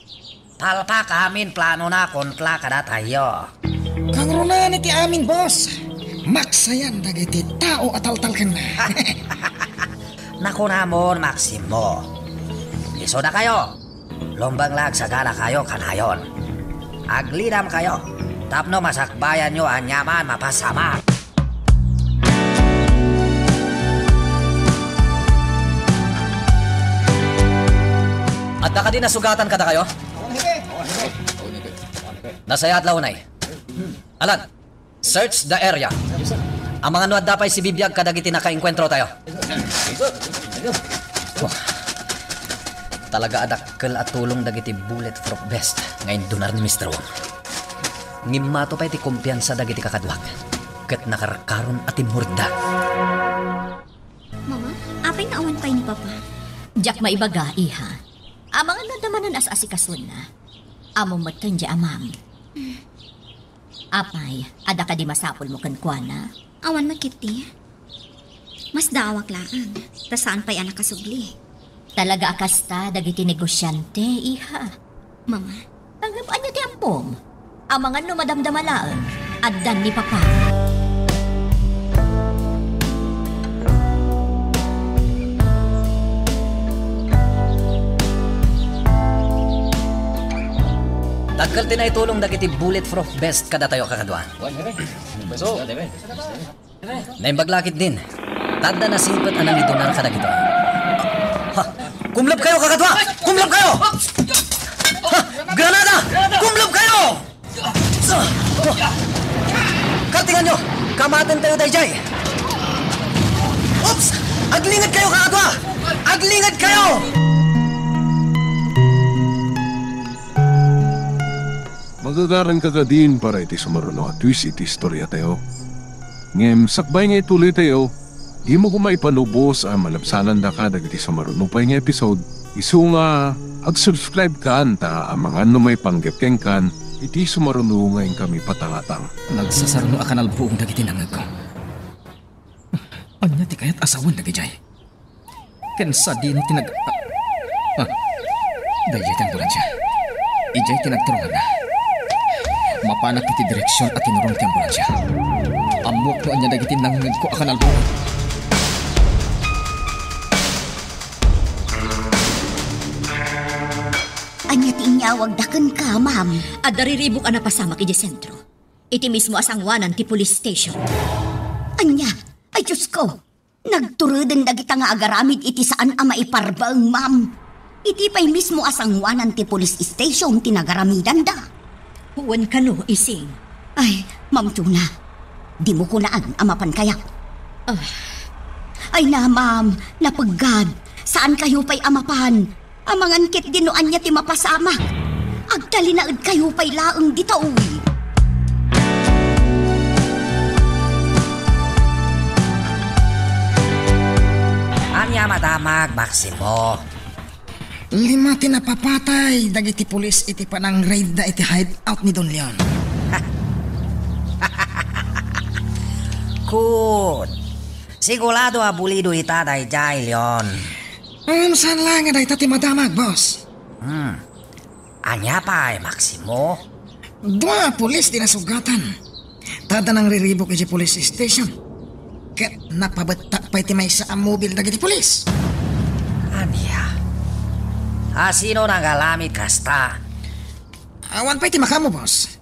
palpa kamin plano na kontla kada tayo. Kang Ronan iti amin, boss. Maksayan dagiti tao atal-tal ka na. Naku namon, Maximo. Iso na kayo. Lombang lag sagana kayo kanayon. Aglidam kayo. Tapno masakbayan nyo anyaman mapasama. Adda ka din nasugatan kada kayo? Nasaya at launay. Alan, search the area. Ang mga nuad dapay si Bibiyag kadagiti nakainkwentro tayo. Wah. Talaga adakkel at tulong dagiti bulletproof vest ngayon dunar ni Mr. Wong. Ngimato pa iti kumpiyansa dagiti kakadwak. Ket nakarakaron at imurda. Mama, apay nga awan pay ni Papa. Jak maibaga, iha. Amang nadamanan as asikason na. Among matkan di amam. Apay, ada ka di masapol mo kan kuana. Awan makiti. Mas daawak laan. Ta saan pa'y anak kasugli? Talaga akasta dagiti negosyante, iha. Mama, Tanggapaan niya ti ampom. Ang mga numadamdamalaan. Addan ni Papa. Dagkal tinay-tulong dagiti bulletproof vest kada tayo kakadwa. Naimbaglakit din. Tanda na singpet anang idunar kada gito. Ha! Kumlab kayo kakadwa! Kumlab kayo! Ha! Granada! Kumlab kayo! Kartingan nyo! Kamaten tayo dayjay! Oops! Aglingad kayo kakadwa! Aglingad kayo! Magagaran ka ka din para iti sumaruno at twist iti istorya tayo. Ngem, sakbay nga ituloy tayo, di mo kumaipanubos ang malabsanan da ka dagiti sumaruno pa nga episode. Isu nga, ag-subscribe ka anta ang mga may panggepkeng kan, iti sumaruno ngayon kami patangatang. Nagsasaruno akan albuong dagiti nangag ko. Anya ti kayat asawan dagijay. Kensa din tinag... Dayjay ti ambulansya. Ijay tinagturungan na. Mapanak iti direksyon at tinurong ti ambulansya. Amok no anya dagiti nangag ko akan albuong. Anya ti inyawag daken ka, ma'am. At dariribok ang napasama kiti sentro. Iti mismo asangwanan ti police station. Anya, ay Diyos ko. Nagturuden dagita nga agaramid iti saan ang maiparbang, ma'am. Iti pa'y mismo asangwanan ti police station tinagaramidan da. Huwan ka no, ising. Ay, Ma'am Tuna, di mo kunaan amapan kaya. Ay na, ma'am, napaggad. Saan kayo pa'y amapan? Amangan kit dinuan niya ti mapasama. Agtalinaad kayo pa'y laeng ditaw. Anya madamag, Maximo. 5 tinapapatay dagiti pulis iti panang raid da iti hideout ni Don Leon. Good. Sigurado abulido ita dayjay, Leon. Saan lang nga dahita ti madamag, boss? Anya pa Maximo? 2 pulis di nasugatan. Tada nang riribok iti police station. Ket napabatak pa iti may sa mobil dagiti pulis. Anya? Sino nagalamit kasta? Awan pa iti makamo, boss.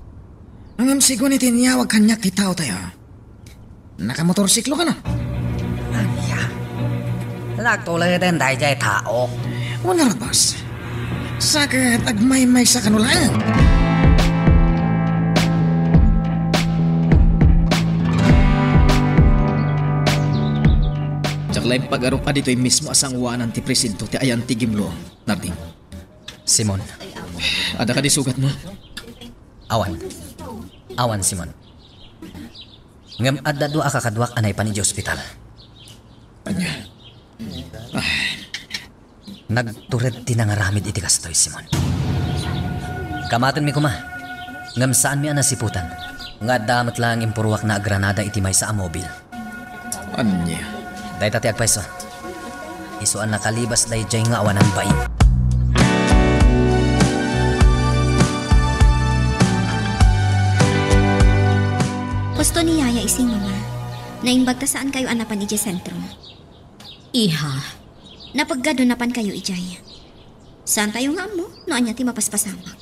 Ang sigon iti niyawag kanyak ti tao tayo. Nakamotorsiklo ka na. Anya? Nagtuloy din dayjay tao. Wala ra, boss. Sakit agmay-may sa kanulaan. Lain pag-arong pa dito'y mismo asangwanan ti presinto ti ayan ti Gimlo, Narding. Simon. Ada ka di sugat mo? Awan. Awan, Simon. Ngam adda dua kakadwak anay pa ni hospital. Anya? Nagtured ti nangaramid iti kastoy, Simon. Kamaten mi kuma. Ngam saan mi anasiputan. Nga damat lang impurwak na Granada iti may sa amobil. Anya? Dahil tati agpaiso. Isuan nakalibas dahi jay nga awanan bain. Gusto ni Yaya ising mama. Naimbag ta saan kayo anapan iti sentro. Iha. Napaggado napan kayo ijay. Saan tayo nga mo? Noan niya ti mapaspasamak.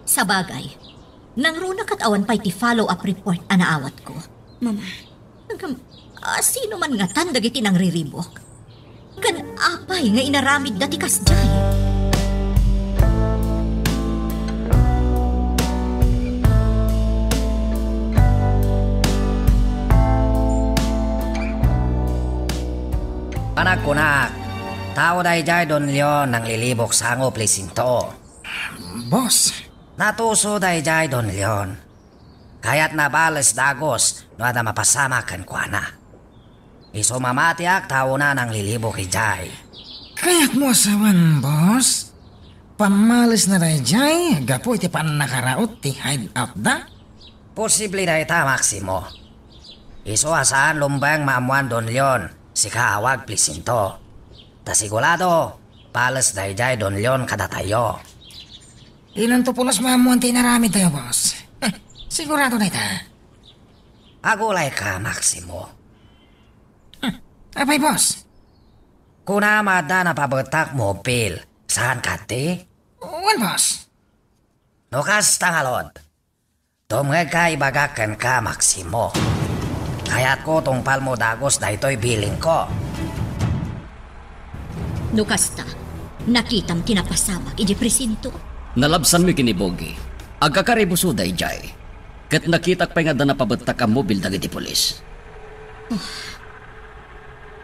Sa bagay. Nang runak at awan pa'y ti follow-up report anaawat ko. Mama. Sino man nga tandag iti nang riribok? Kan apay nga inaramid dati kasjay. Kunak. Tao dayjay Don Leon ng lilibok sango plesinto. Boss, Natuso dayjay Don Leon. Kaya't nabales dagos no ada mapasama kan kuana. Iso mamatiak tao na ng lilibok ijay. kayak mo asawan, boss. Pamalis na dayjay, gapo iti pan nakaraot ti hideout da. Posible na ita, Maximo. Iso asaan lumbang maamuan Don Leon, si kaawag plesinto. Tasigurado, palas dayjay Don Leon kada tayo. Ilan to pulos mamuan ti narami tayo, boss. Sigurado na ita. Agulay ka, Maximo. Apay, boss. Kuna mada na pabetak mobil, saan kati? Well, boss. Nukas tangalod. Tumngeg ka ibagakan ka, Maximo. Kaya't ko tungpal mo dagos na ito'y biling ko. Nukasta, nakitam tinapasamak iji presinto. Nalabsan mi kinibogi. Agkakaribuso dayjay. Kat nakitak pa nga da napabatak ang mobil dagiti polis.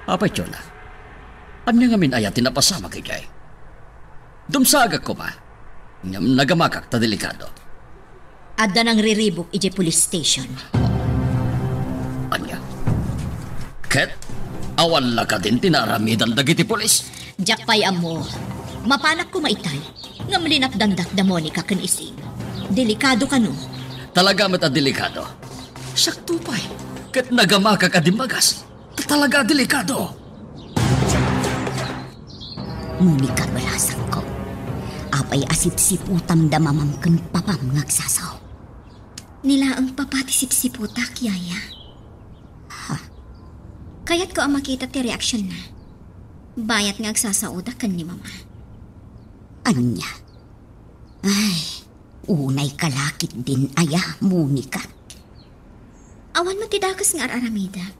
Apay tiyona. Anya nga min ayat tinapasama kay jay. Dumsagak ko ba? Ngam nagamakak ta delikado. Adda nang riribok iji police station. Anya? Ket, awan la ka din tinaramidan dagiti polis. Jakpay amo, mapanak ko maitay. Ngam linapdandak da Monica kan ising. Delikado ka no. Talaga mat delikado. Sakto pa'y. Ket nagamakak adimagas. Talaga delikado. Monica balasan ko. Apay asip-siputam da mamamken papam ngagsasaw. Nila ang papati sipsiputak, yaya. Kaya't ko ang makita ti reaksyon na. Bayat nga agsasauda kan ni mama. Anya? Ay, unay kalakit din aya, Monica. Awan mo tidakas nga araramidag.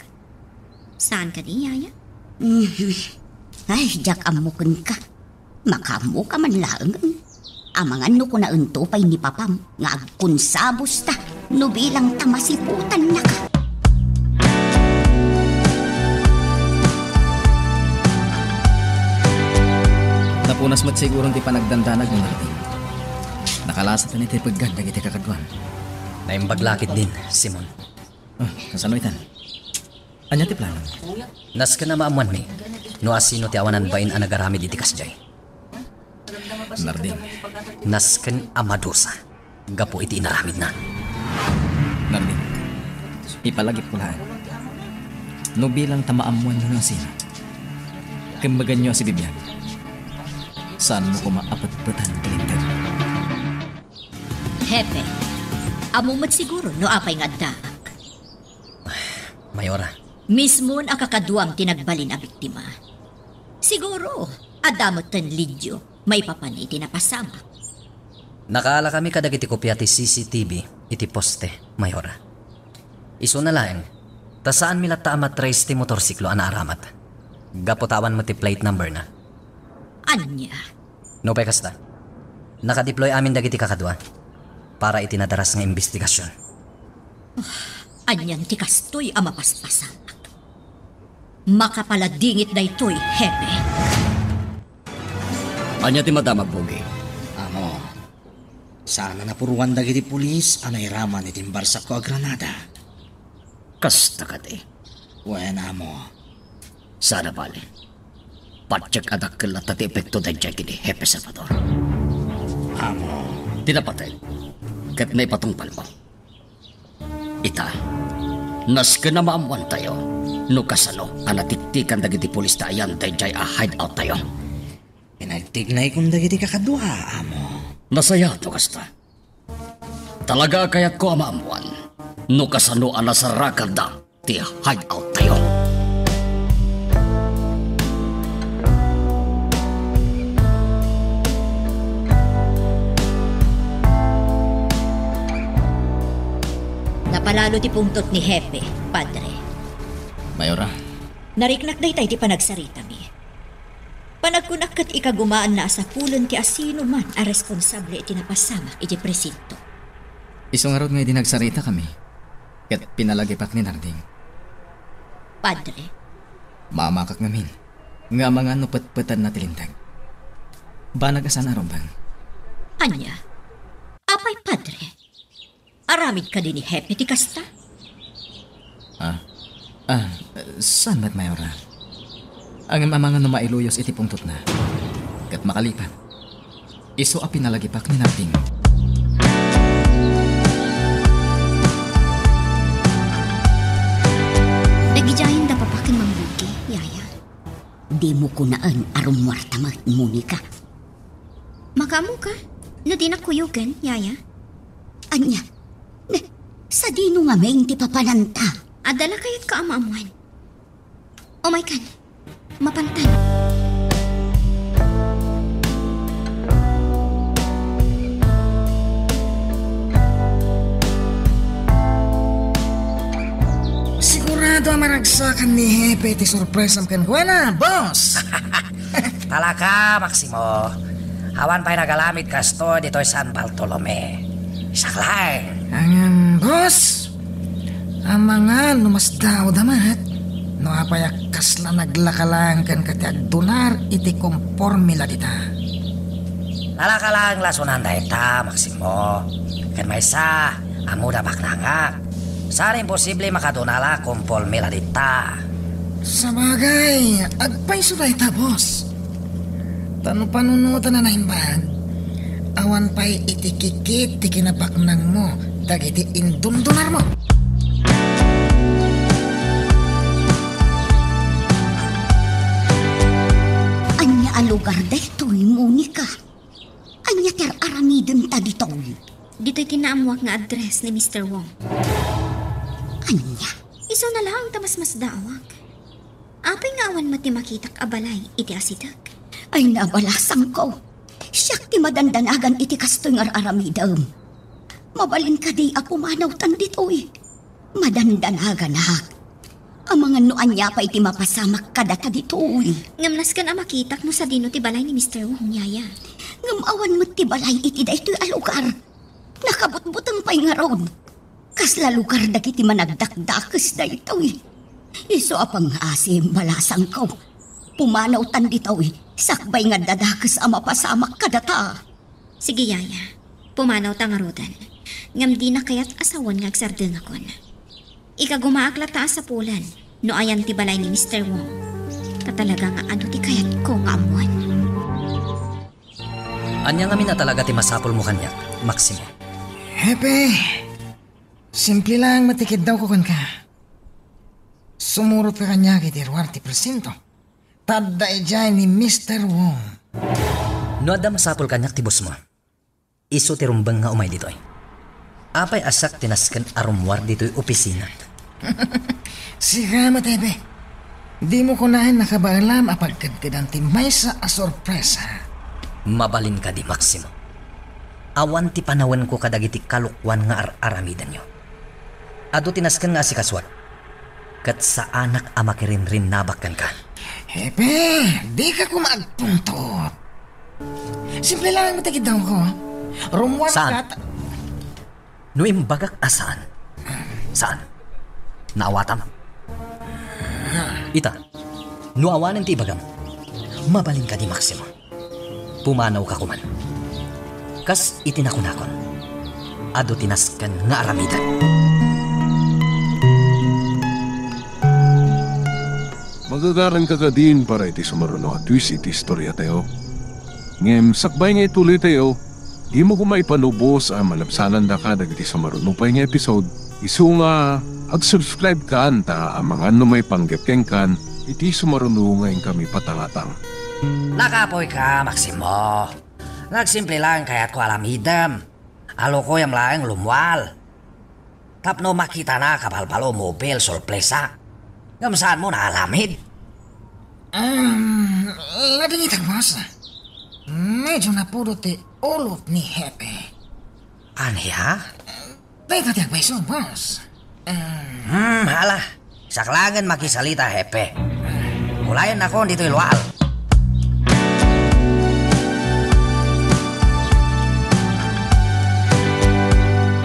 Saan ka di, yaya? Ay, jak amukin ka. Makamu ka man lang. Amangan no ko na unto pay ni papam. Nga agkunsabos ta. No bilang tamasiputan na ka. Napunas mat sigurong ti panagdandanag ng Martin. Nakalasa ta ni ti paggandag iti kakadwan. Naimbaglakit din, Simon. Oh, kasano itan? Anya ti plano? Nas ka na maamuan mi. No asino ti awanan bain ang nagaramid iti kasjay. Narding. Nas kan amadosa. Gapo iti inaramid na. Narding. Ipalagip ko lahat. No bilang tamaamuan nyo ng sino. Kambagan nyo si Bibian. Saan mo ko maapat-patan talintag? Hepe, amumat siguro no apay nga daak. Mayora, Mismon ang kakaduam tinagbalin a biktima. Siguro, adamot tan lidyo, may papanay tinapasama. nakaala kami kadag iti kopya ti CCTV iti poste, Mayora. Iso na lang, ta saan milata amat trace ti motorsiklo anaramat. Gapotawan mo ti plate number na. Anya, No pay kasta. Nakadeploy amin dagiti kakadwa para itinadaras nga investigasyon. anyan ti kastoy a mapaspasamak. Makapaladingit da ito'y hepe. Anya ti madamag bogi. Amo, sana napuruan dagiti pulis anay raman itin barsak ko a Granada. Kasta ka di. Wen amo, Sana bali. Patsak adakkel at ti epekto da dyan kini Hepe Salvador. amo, Tinapatay. Kat na ipatungpal mo. Ita, nas ka na maamuan tayo. No kasano, anatiktikan dagiti pulis ta ayan dayjay a hideout tayo. pinagtignay kong dagiti kakadwa, amo. Nasaya to kasta. Talaga kayat ko amaamuan. No kasano anasarakal da ti hideout tayo. Napalalo ti pungtot ni Hepe, padre. Mayora, Nariknak day tayo ti panagsarita mi. Panagkunak kat ikagumaan na sa pulon ti asino man a responsable iti napasama iti presinto. isong araw nga dinagsarita kami. Kat pinalagipak ni Narding. Padre, Mamakak ngamin. Nga mga nupet-petan na tilintag. Banag asan aron bang? Anya, apay padre. Aramid ka din ni Hepe ti kasta? Saan ba't mayora? Ang mamanga no mailuyos iti pungtot na. Kat makalipan. Iso a pinalagipak ni nating. Nagijahin da papakin mangbuti, yaya. Di mo kunaan aron muartama, Monica. Makamu ka? No di nakuyugan, yaya? Anya, sa dino nga may ti papananta. Adala kayat ka amaamuan. Oh my God, mapantan. Sigurado maragsakan ni Hepe ti surpresam ken kuana, boss. Talaga, Maximo. Awan pa'y nagalamit kasto dito'y San Bartolome. Saklay. Angan, boss. Ang mga numas daw damat. No apayak kasla naglakalang kan katiag donar iti kompormila dita. Nalakalang lasunan da ita, Maximo. Kan may sa, amuda baknangak. Saan imposible makadunala kumpol mila dita. Sabagay, agpay suday ta, boss. Tano panunutan na naimbag. Awan pa'y itikikit ti kinabaknang mo. Dagiti indundunar mo. Anya alugar daytoy, Monica. Anya ter aramidon ta ditoy. Dito'y tinaamuak nga address ni Mr. Wong. Anya, Iso na lang tamas-mas daawag. Apay nga awan mati makitak abalay iti asidag. ay nabalasang ko. Siyak ti madandanagan iti kastoy nga aramidam. Mabalin ka di ako manawtan ditoy. Madandanagan hak. Ang mga nuan niya pa iti mapasamak kada ka ditoy. Ngamnas kan makitak no sa dino ti balay ni Mr. Wong, yaya. Ngamawan mo ti balay iti daytoy alugar. Nakabutbutang pa'y nga ron. Kasla lugar dagiti managdakdakes daytoy. Iso apang asim balasang ko. Pumanaw tan ditoy. Sakbay nga dadakes a mapasamak kadata. Sige, yaya. Pumanaw tangarutan. Ngam di na kaya't asawan nga agsardeng akon. Ikagumaaklat ta sa pulan. No ayan ti balay ni Mr. Wong. Katalaga nga ano ti kayat ko nga amuan. Anya nga mina talaga ti masapol mo kanyak, Maximo. Hepe, simple lang matikid daw ko kan ka. Sumurot ka kanya kiti Ruarte Presinto. Tadda ijay ni Mr. Wong. No adda masapol kanyak ti boss mo. Iso ti rumbang nga umay ditoy. Apay asak tinaskan arumwar dito'y opisina. Sigamat, Hepe. Di mo kunahin nakabaalam apagkadkadan ti may sa asorpresa. Mabalin ka di, Maximo. Awan ti panawan ko kadagiti kalukwan nga aramidan nyo. Ado tinaskan nga si kaswat. Kat sa anak amakirin nabakan ka. Hepe, di ka kumagpuntot. Simple lang matikid daw ko. Rumwar Saan? ka... No imbagak asaan? Saan? Naawatam? Ita, no awanan ti ibagam. Mabalin ka di, Maximo. Pumanaw ka kuman. Kas itinakon-akon. Ado tinaskan nga aramidan. Magagaran ka din para iti sumaruno at twist iti istorya tayo. Ngem, sakbay nga ituloy tayo. Di mo kumaipanubos ang malapsanan da ka dagiti sumaruno pa nga episode. Isu nga, ag-subscribe ka anta ang mga numay panggapkeng kan iti sumaruno ngayon kami patangatang. Nakapoy ka, Maximo. Nagsimple lang kaya't ko alamidam. Alo ko yung laing lumwal. Tapno makita na kabalbalo mobil sorpresa. Gamsaan mo na alamid? Labing itang boss. Medyo napuro ti ulot ni Hepe. Aniya? Dahil ka tiyag beso, boss. Hala. Saklangan makisalita, Hepe. Mulayan ako dito ilwal.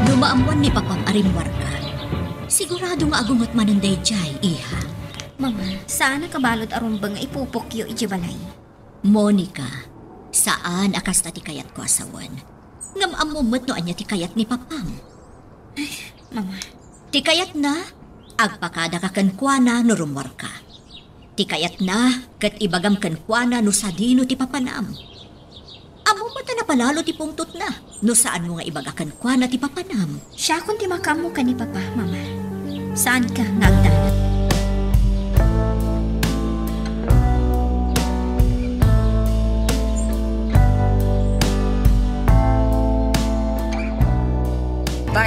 Numaamuan ni Papang Arimwar ka. Sigurado nga agungot mananday jay, iha. Mama, saan nakabalot aron bang ipupukyo iti balay? Monica, saan akas na ti kayat ko asawan? Ngam amumot no anya ti kayat ni papam. Mama, Ti kayat na, agpakada ka kankwana no rumor ka. Ti kayat na, kat ibagam kankwana no sadino ti papanam. Amumot na palalo ti pungtot na, no saan mo nga ibaga kankwana ti papanam. siya kung timakamu ka ni Papa, Mama. Saan ka ngagdanat?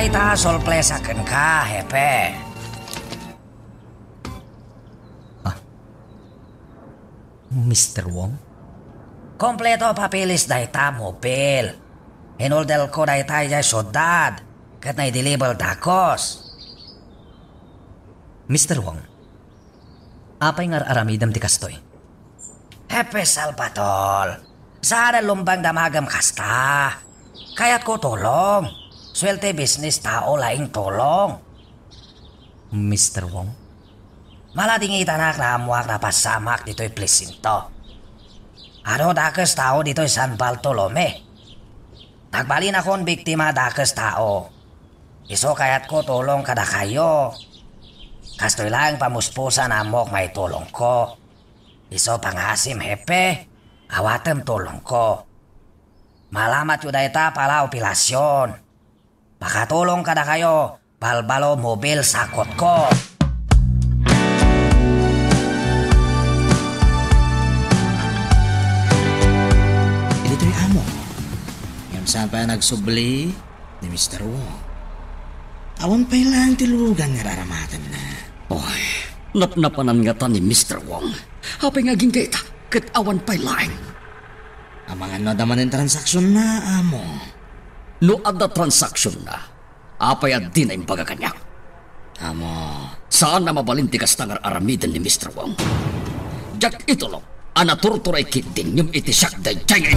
Taita solplesaken ka, hepe. Mr. Wong? Kompleto papilis dayta mobil. Hinuldel ko dayta jay syudad. Kat na i-deliver dakos. Mr. Wong, apay nga aramidam ti kastoy? Hepe Salvatol. Sana lumbang damagam kasta. Kaya't ko tulong. Swerte business tao laing tulong. Mr. Wong? Malating itanak na amuak na pasamak dito'y Plesinto. Ano dakes tao dito'y San Bartolome. Nagbalin akong biktima dakes tao. Iso kaya't ko tulong kada kayo. Kastoy lang pamuspusan amok may tulong ko. Iso pangasim hepe, awatem tulong ko. Malamat yun dayta pala opilasyon. Makatulong kada kayo, balbalo mobil sakot ko. Dito'y amo. Ngam saan pa nagsubli ni Mr. Wong. Awan pa lang tilugan nga raramatan na. Oy, napnapanan nga ta ni Mr. Wong. Hapay nga ging kita, kat awan pa'y laing. Ang mga nadaman ng transaksyon na amo. No ada transaksyon na, apay at din ay pagkakanyak. Amo. Saan na mabalinti kas tangar aramidan ni Mr. Wong? Jak ito lo, anaturturay kitin yung itisyak day jay.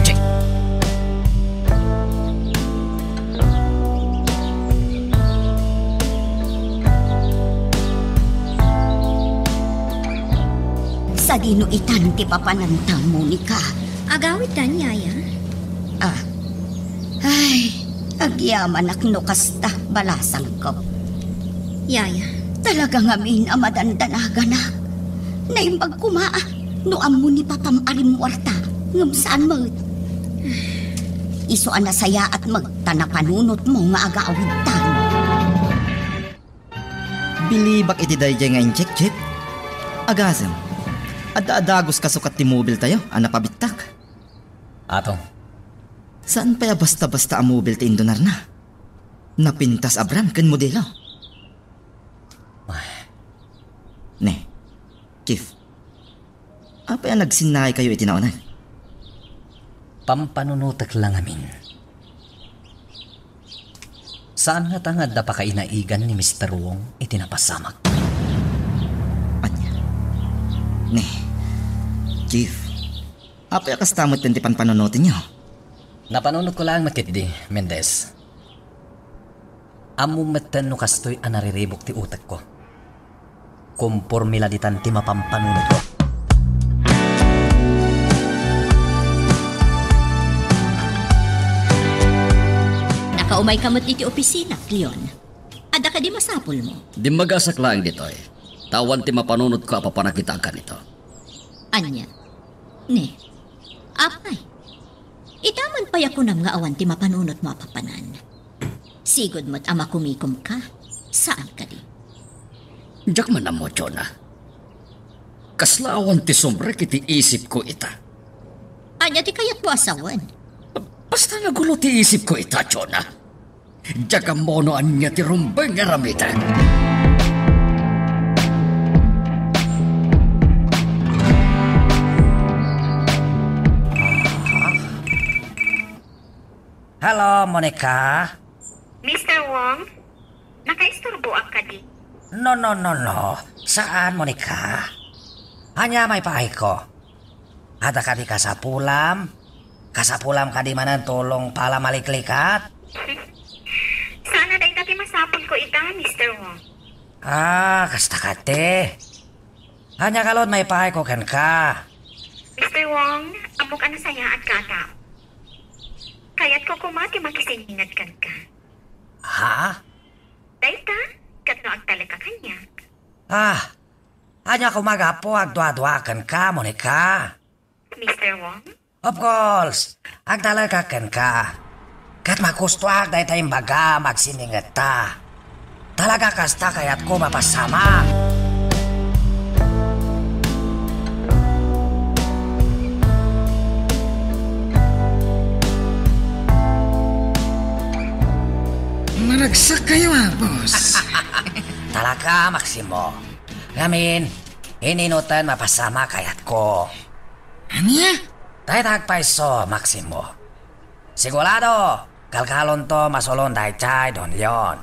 Sa dino itan ti papanantang Monica. Agawit ka niya, ya? Ay, agyaman akno kasta balasang ko. Yaya, Talagang amin ang madandanaga naimbag kumaa, no amo ni papam arimwarta, ngam saan mo. Iso anasaya at magtanapanunot mo nga agaawintan. Bilibak iti dayjay nga incheck. Agasem, adagos kasukat ti mobil tayo, anapabitak. Atong, Saan pa ya basta-basta ang mobil ti Indonar na? Napintas abram ken modelo. Ne, Kif, apa ya nagsinay kayo itinaunan? pampanunutak lang amin. Saan nga tangad na pakainaigan ni Mr. Wong itinapasamak? Anya? Ne, Kif, apa ya kastamot din ti panpanunutin nyo? Napanunot ko lang makitdi, Mendez. Amumatan no kastoy anariribok ti utak ko. Kumpor miladitan ti mapampanunot ko. Nakaumay ka mo't iti opisina, Cleon. Ada ka di masapol mo. Di magasak lang dito eh. Tawan ti mapanunot ko apapanakita ka nito. Anya? Ne, apay. Itaman pa yakunam nga awan ti mapanunot mo apapanan. Sigod mo't ama kumikom ka. Saan ka di? Diyak man mo, Chona. Kaslawan ti sombrek iti isip ko ita. Anya ti kayat mo asawan. Basta nagulo ti isip ko ita, Chona. Diyak ang monoan niya ti rumbeng aramitan. Hello, Monica. Mr. Wong, nakaisturbo ka di. No. Saan, Monica? Hanya may pahay ko. Ada ka di kasapulam? Kasapulam ka di manan tulong pala maliklikat? Sana dahil dati masapol ko ita, Mr. Wong. Kasta kate. Hanya kalod may pahay ko kan ka. Mr. Wong, amok ano saya at kata. Kaya't ko kumati makisiningad kan ka. Ha? Dayta, kat no agtalaka kanya. Hanya kumagapo agdwa-dwa kan ka, Monica. Mr. Wong? Of course, agdalaga kan ka. Kat makustuag dahi tayong baga magsiningat ta. Talaga kasta kaya't ko mapasama. Maragsak kayo boss. Talaga, Maximo. Ngamin, ininutan mapasama kaya't ko. Anya? Tayo tagpaiso, Maximo. Sigurado, kalkalon to masulon dahi chay don yon.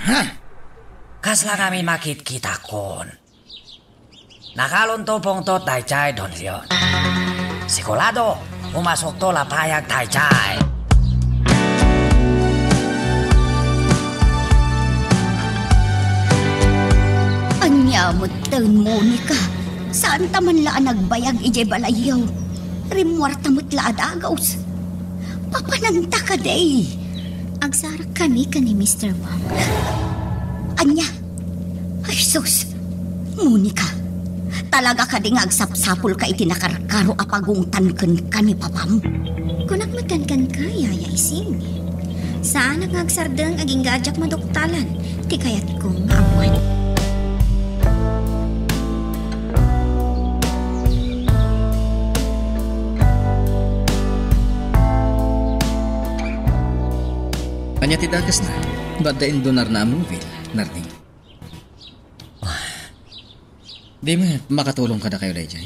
Ha? Kasla kami makit-kita kon. Nakalon to pong to dahi chay don yon. Sigurado, umasok to lapayag dahi chay. Anya mo taon, Monica. Saan taman laan nagbayag ije balayaw? Rimwarta mo't laadagaws. Papananta ka day. Agsarak kami ka ni Mr. Wong. Anya? Ay sus. Monica. Talaga ka ding agsapsapul ka itinakarkaro apagungtan ka ni papam. Kunak matankan ka, Yaya Ising. Saan ang agsardang aging gajak madoktalan? Ti kayat kong awan. Anya tidagas na. Badain donar na movie, Narding. Di mo makatulong ka na kayo, Dayjay.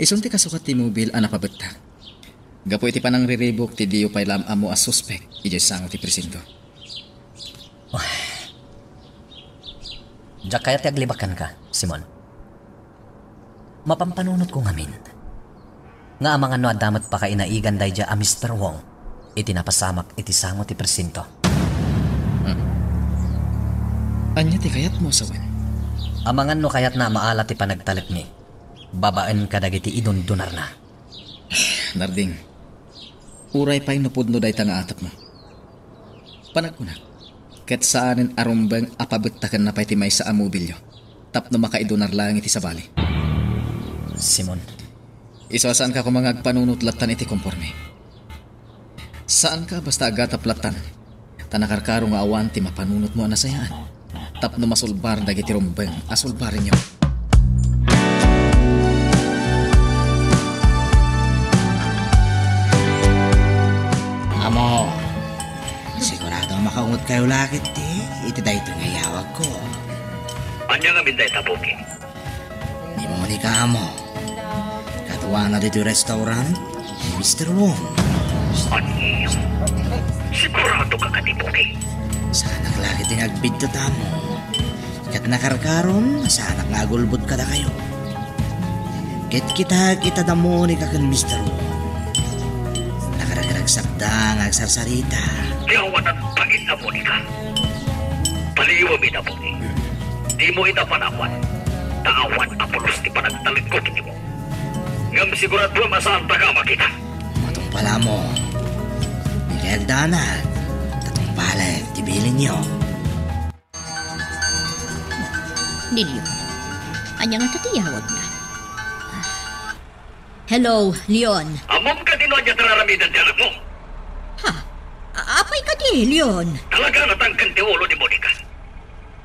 Isunti ka sukat ti mobil ana pabetak. Gapo iti panang riribok ti diyo pay lam amo as suspect. Ijay sango ti presinto. Diyak kaya ti aglibakan ka, Simon. Mapampanunot ko ngamin. Nga amang ano adamat pa ka inaigan dayja a Mr. Wong. Iti napasamak iti sango ti presinto. Anya ti kayat mo sawan? Amangan no kayat na maala ti panagtalip ni. Babaan ka dagiti idundunar na. Narding, uray pa'y napudno day nga atap mo. Panagkunak, kat saanin arumbang apabitakan na pa'y ti may sa amobilyo. Tapno makaidunar lang iti sa bali. Simon. Isasaan ka kung mga agpanunutlatan iti komporme. Saan ka basta agataplatan? Tanakarkaro nga awan ti mapanunot mo anasayaan. Tapno masulbar dagiti rumbeng asulbarin nyo. Amo, sigurado makaungot kayo lakit iti dayto nga yawag ko. Anya nga minday tabuki. Ni Monica amo. Katuwa na dito restaurant ni Mr. Wong. Anya? Sigurado ka katibuki. Sana lakit yung agbidto tamo. Kat nakarkaron, sana nga gulbot ka na kayo. Kat kita na Monica kan Mr. Wong. Nakaragirag sabda nga agsarsarita. Yawan at pangit na Monica. Paliwa mi na buki. Di mo ita panawan. Taawan apulos ti panagtalit ko kiti mo. Ngam sigurado masaan taga makita. Matong pala mo. Nagagdanan. Tatong palag, tibilin niyo. Nilyo. Anya nga tatiyawag na. Hello, Leon. Amom ka din niya tararamidan di anak mo. Ha? Apay ka di, Leon? Talaga natangkan ti ulo ni Monica.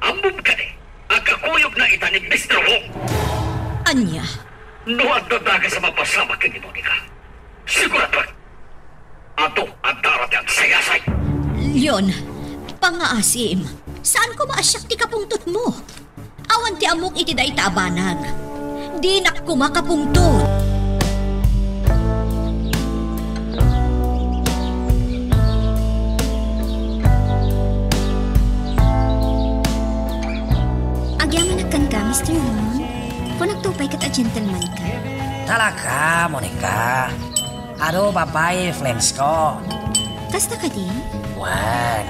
Amom ka di. Agkakuyog na ita ni Mr. Wong. Anya? No at dadaga sa mapasama ka ni Monica. Sigurado. Ato ang darati ang sayasay. Leon, pangaasim. Saan ko maasyak ti kapungtot mo? Awan ti amok iti day tabanag. Di nak kumakapungtot. Agyaman akan ka, Mr. Wong. Kung nagtupay kat a gentleman ka. Talaga, Monica. Ano babae flames ko? Kasta ka din? Wan.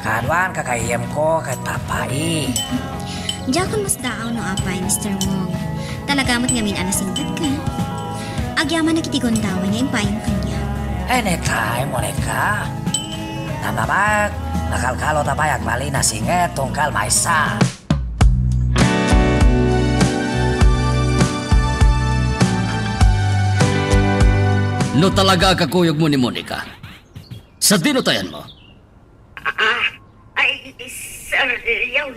Kadwan kakayem ko kay papai. Jakon mas daaw no apay, Mr. Wong. Talagamot ngamin anasingkad ka. Agyaman na kitigon daw niya impayong kanya. Anytime, Monica. Namamag, nakalkalo tapayag mali na singet tungkal maysa. No talaga kakuyog mo ni Monica? Sa dinutayan mo? Sir, yun.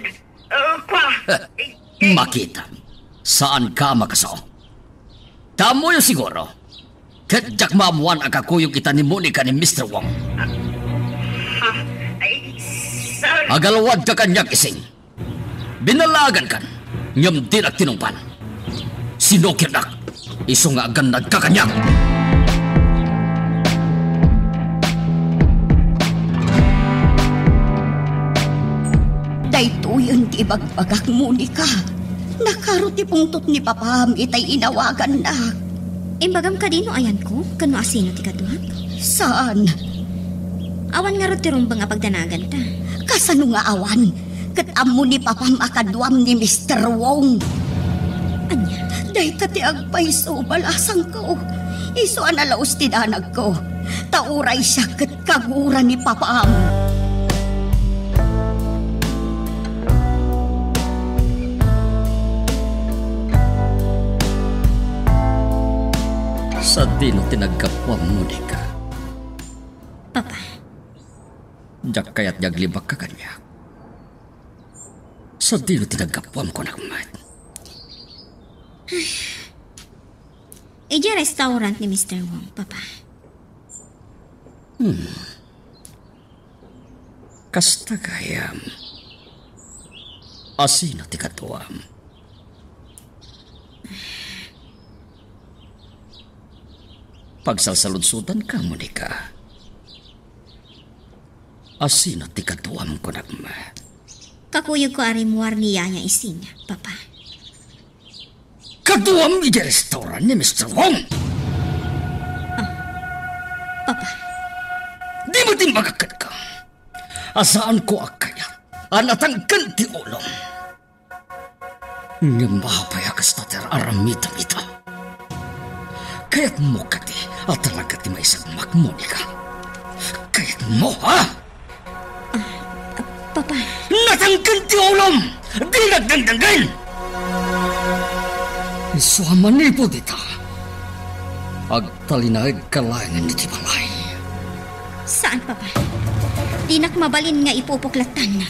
Makita. Saan ka makaso? Tamo yung siguro. Kadyak maamuan ang kakuyog kita ni Monica ni Mr. Wong. Sir. Agalawad ka kanyak ising. Binalagan kan. Ngam din at tinumpan. Sinokirnak. Iso nga agan nagkakanyak. Daytoy di bagbagak Monica. Nakaruti pungtot ni Papam itay inawagan na. Imbagam ka dino ayan ko, kano asino ti kaduhak? Saan? Awan nga roti rumbang pagdanagan ta. Kasano nga awan? Katamo ni Papam akadwam ni Mr. Wong. Anya? Day kati agpaiso balasang ko. Iso analaos tinanag ko. Tauray siya kat kagura ni Papam. Sa dino tinagkapwa Monica. Papa. Diyak kaya't yaglibak ka kanya. Sa dino tinagkapwam ko nagmat. Ija restaurant ni Mr. Wong, Papa. Kasta kayam. Asino ti katuam. Pagsasaludsudan ka, Monica. Asino ti katuam ko nagma. Kakuyog ko arimuar niya niya isin, Papa. Katuam iti restoran ni Mr. Wong! Papa. Di mo timbagakat ka. Asaan ko akaya? Anatangkan ti ulong. Nga mahapayakas na ter aramitam ita. Kaya't mo kati at talaga ti may sagmak, Monica. Kaya't mo, ha? Papa. Natangkan ti ulong! Di nagdangdanggan! Isuaman nipo dita. Agtalinag kalayangan ni ti balay. Saan, Papa? Di nakmabalin nga ipupuklatan na.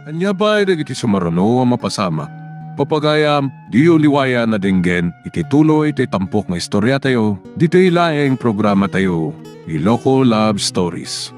Anya ba ay iti sumarano ang mapasama? Papagayam, di uliwaya na dinggen, iti tuloy iti tampok nga istorya tayo, dito ilaeng programa tayo, Iloko Love Stories.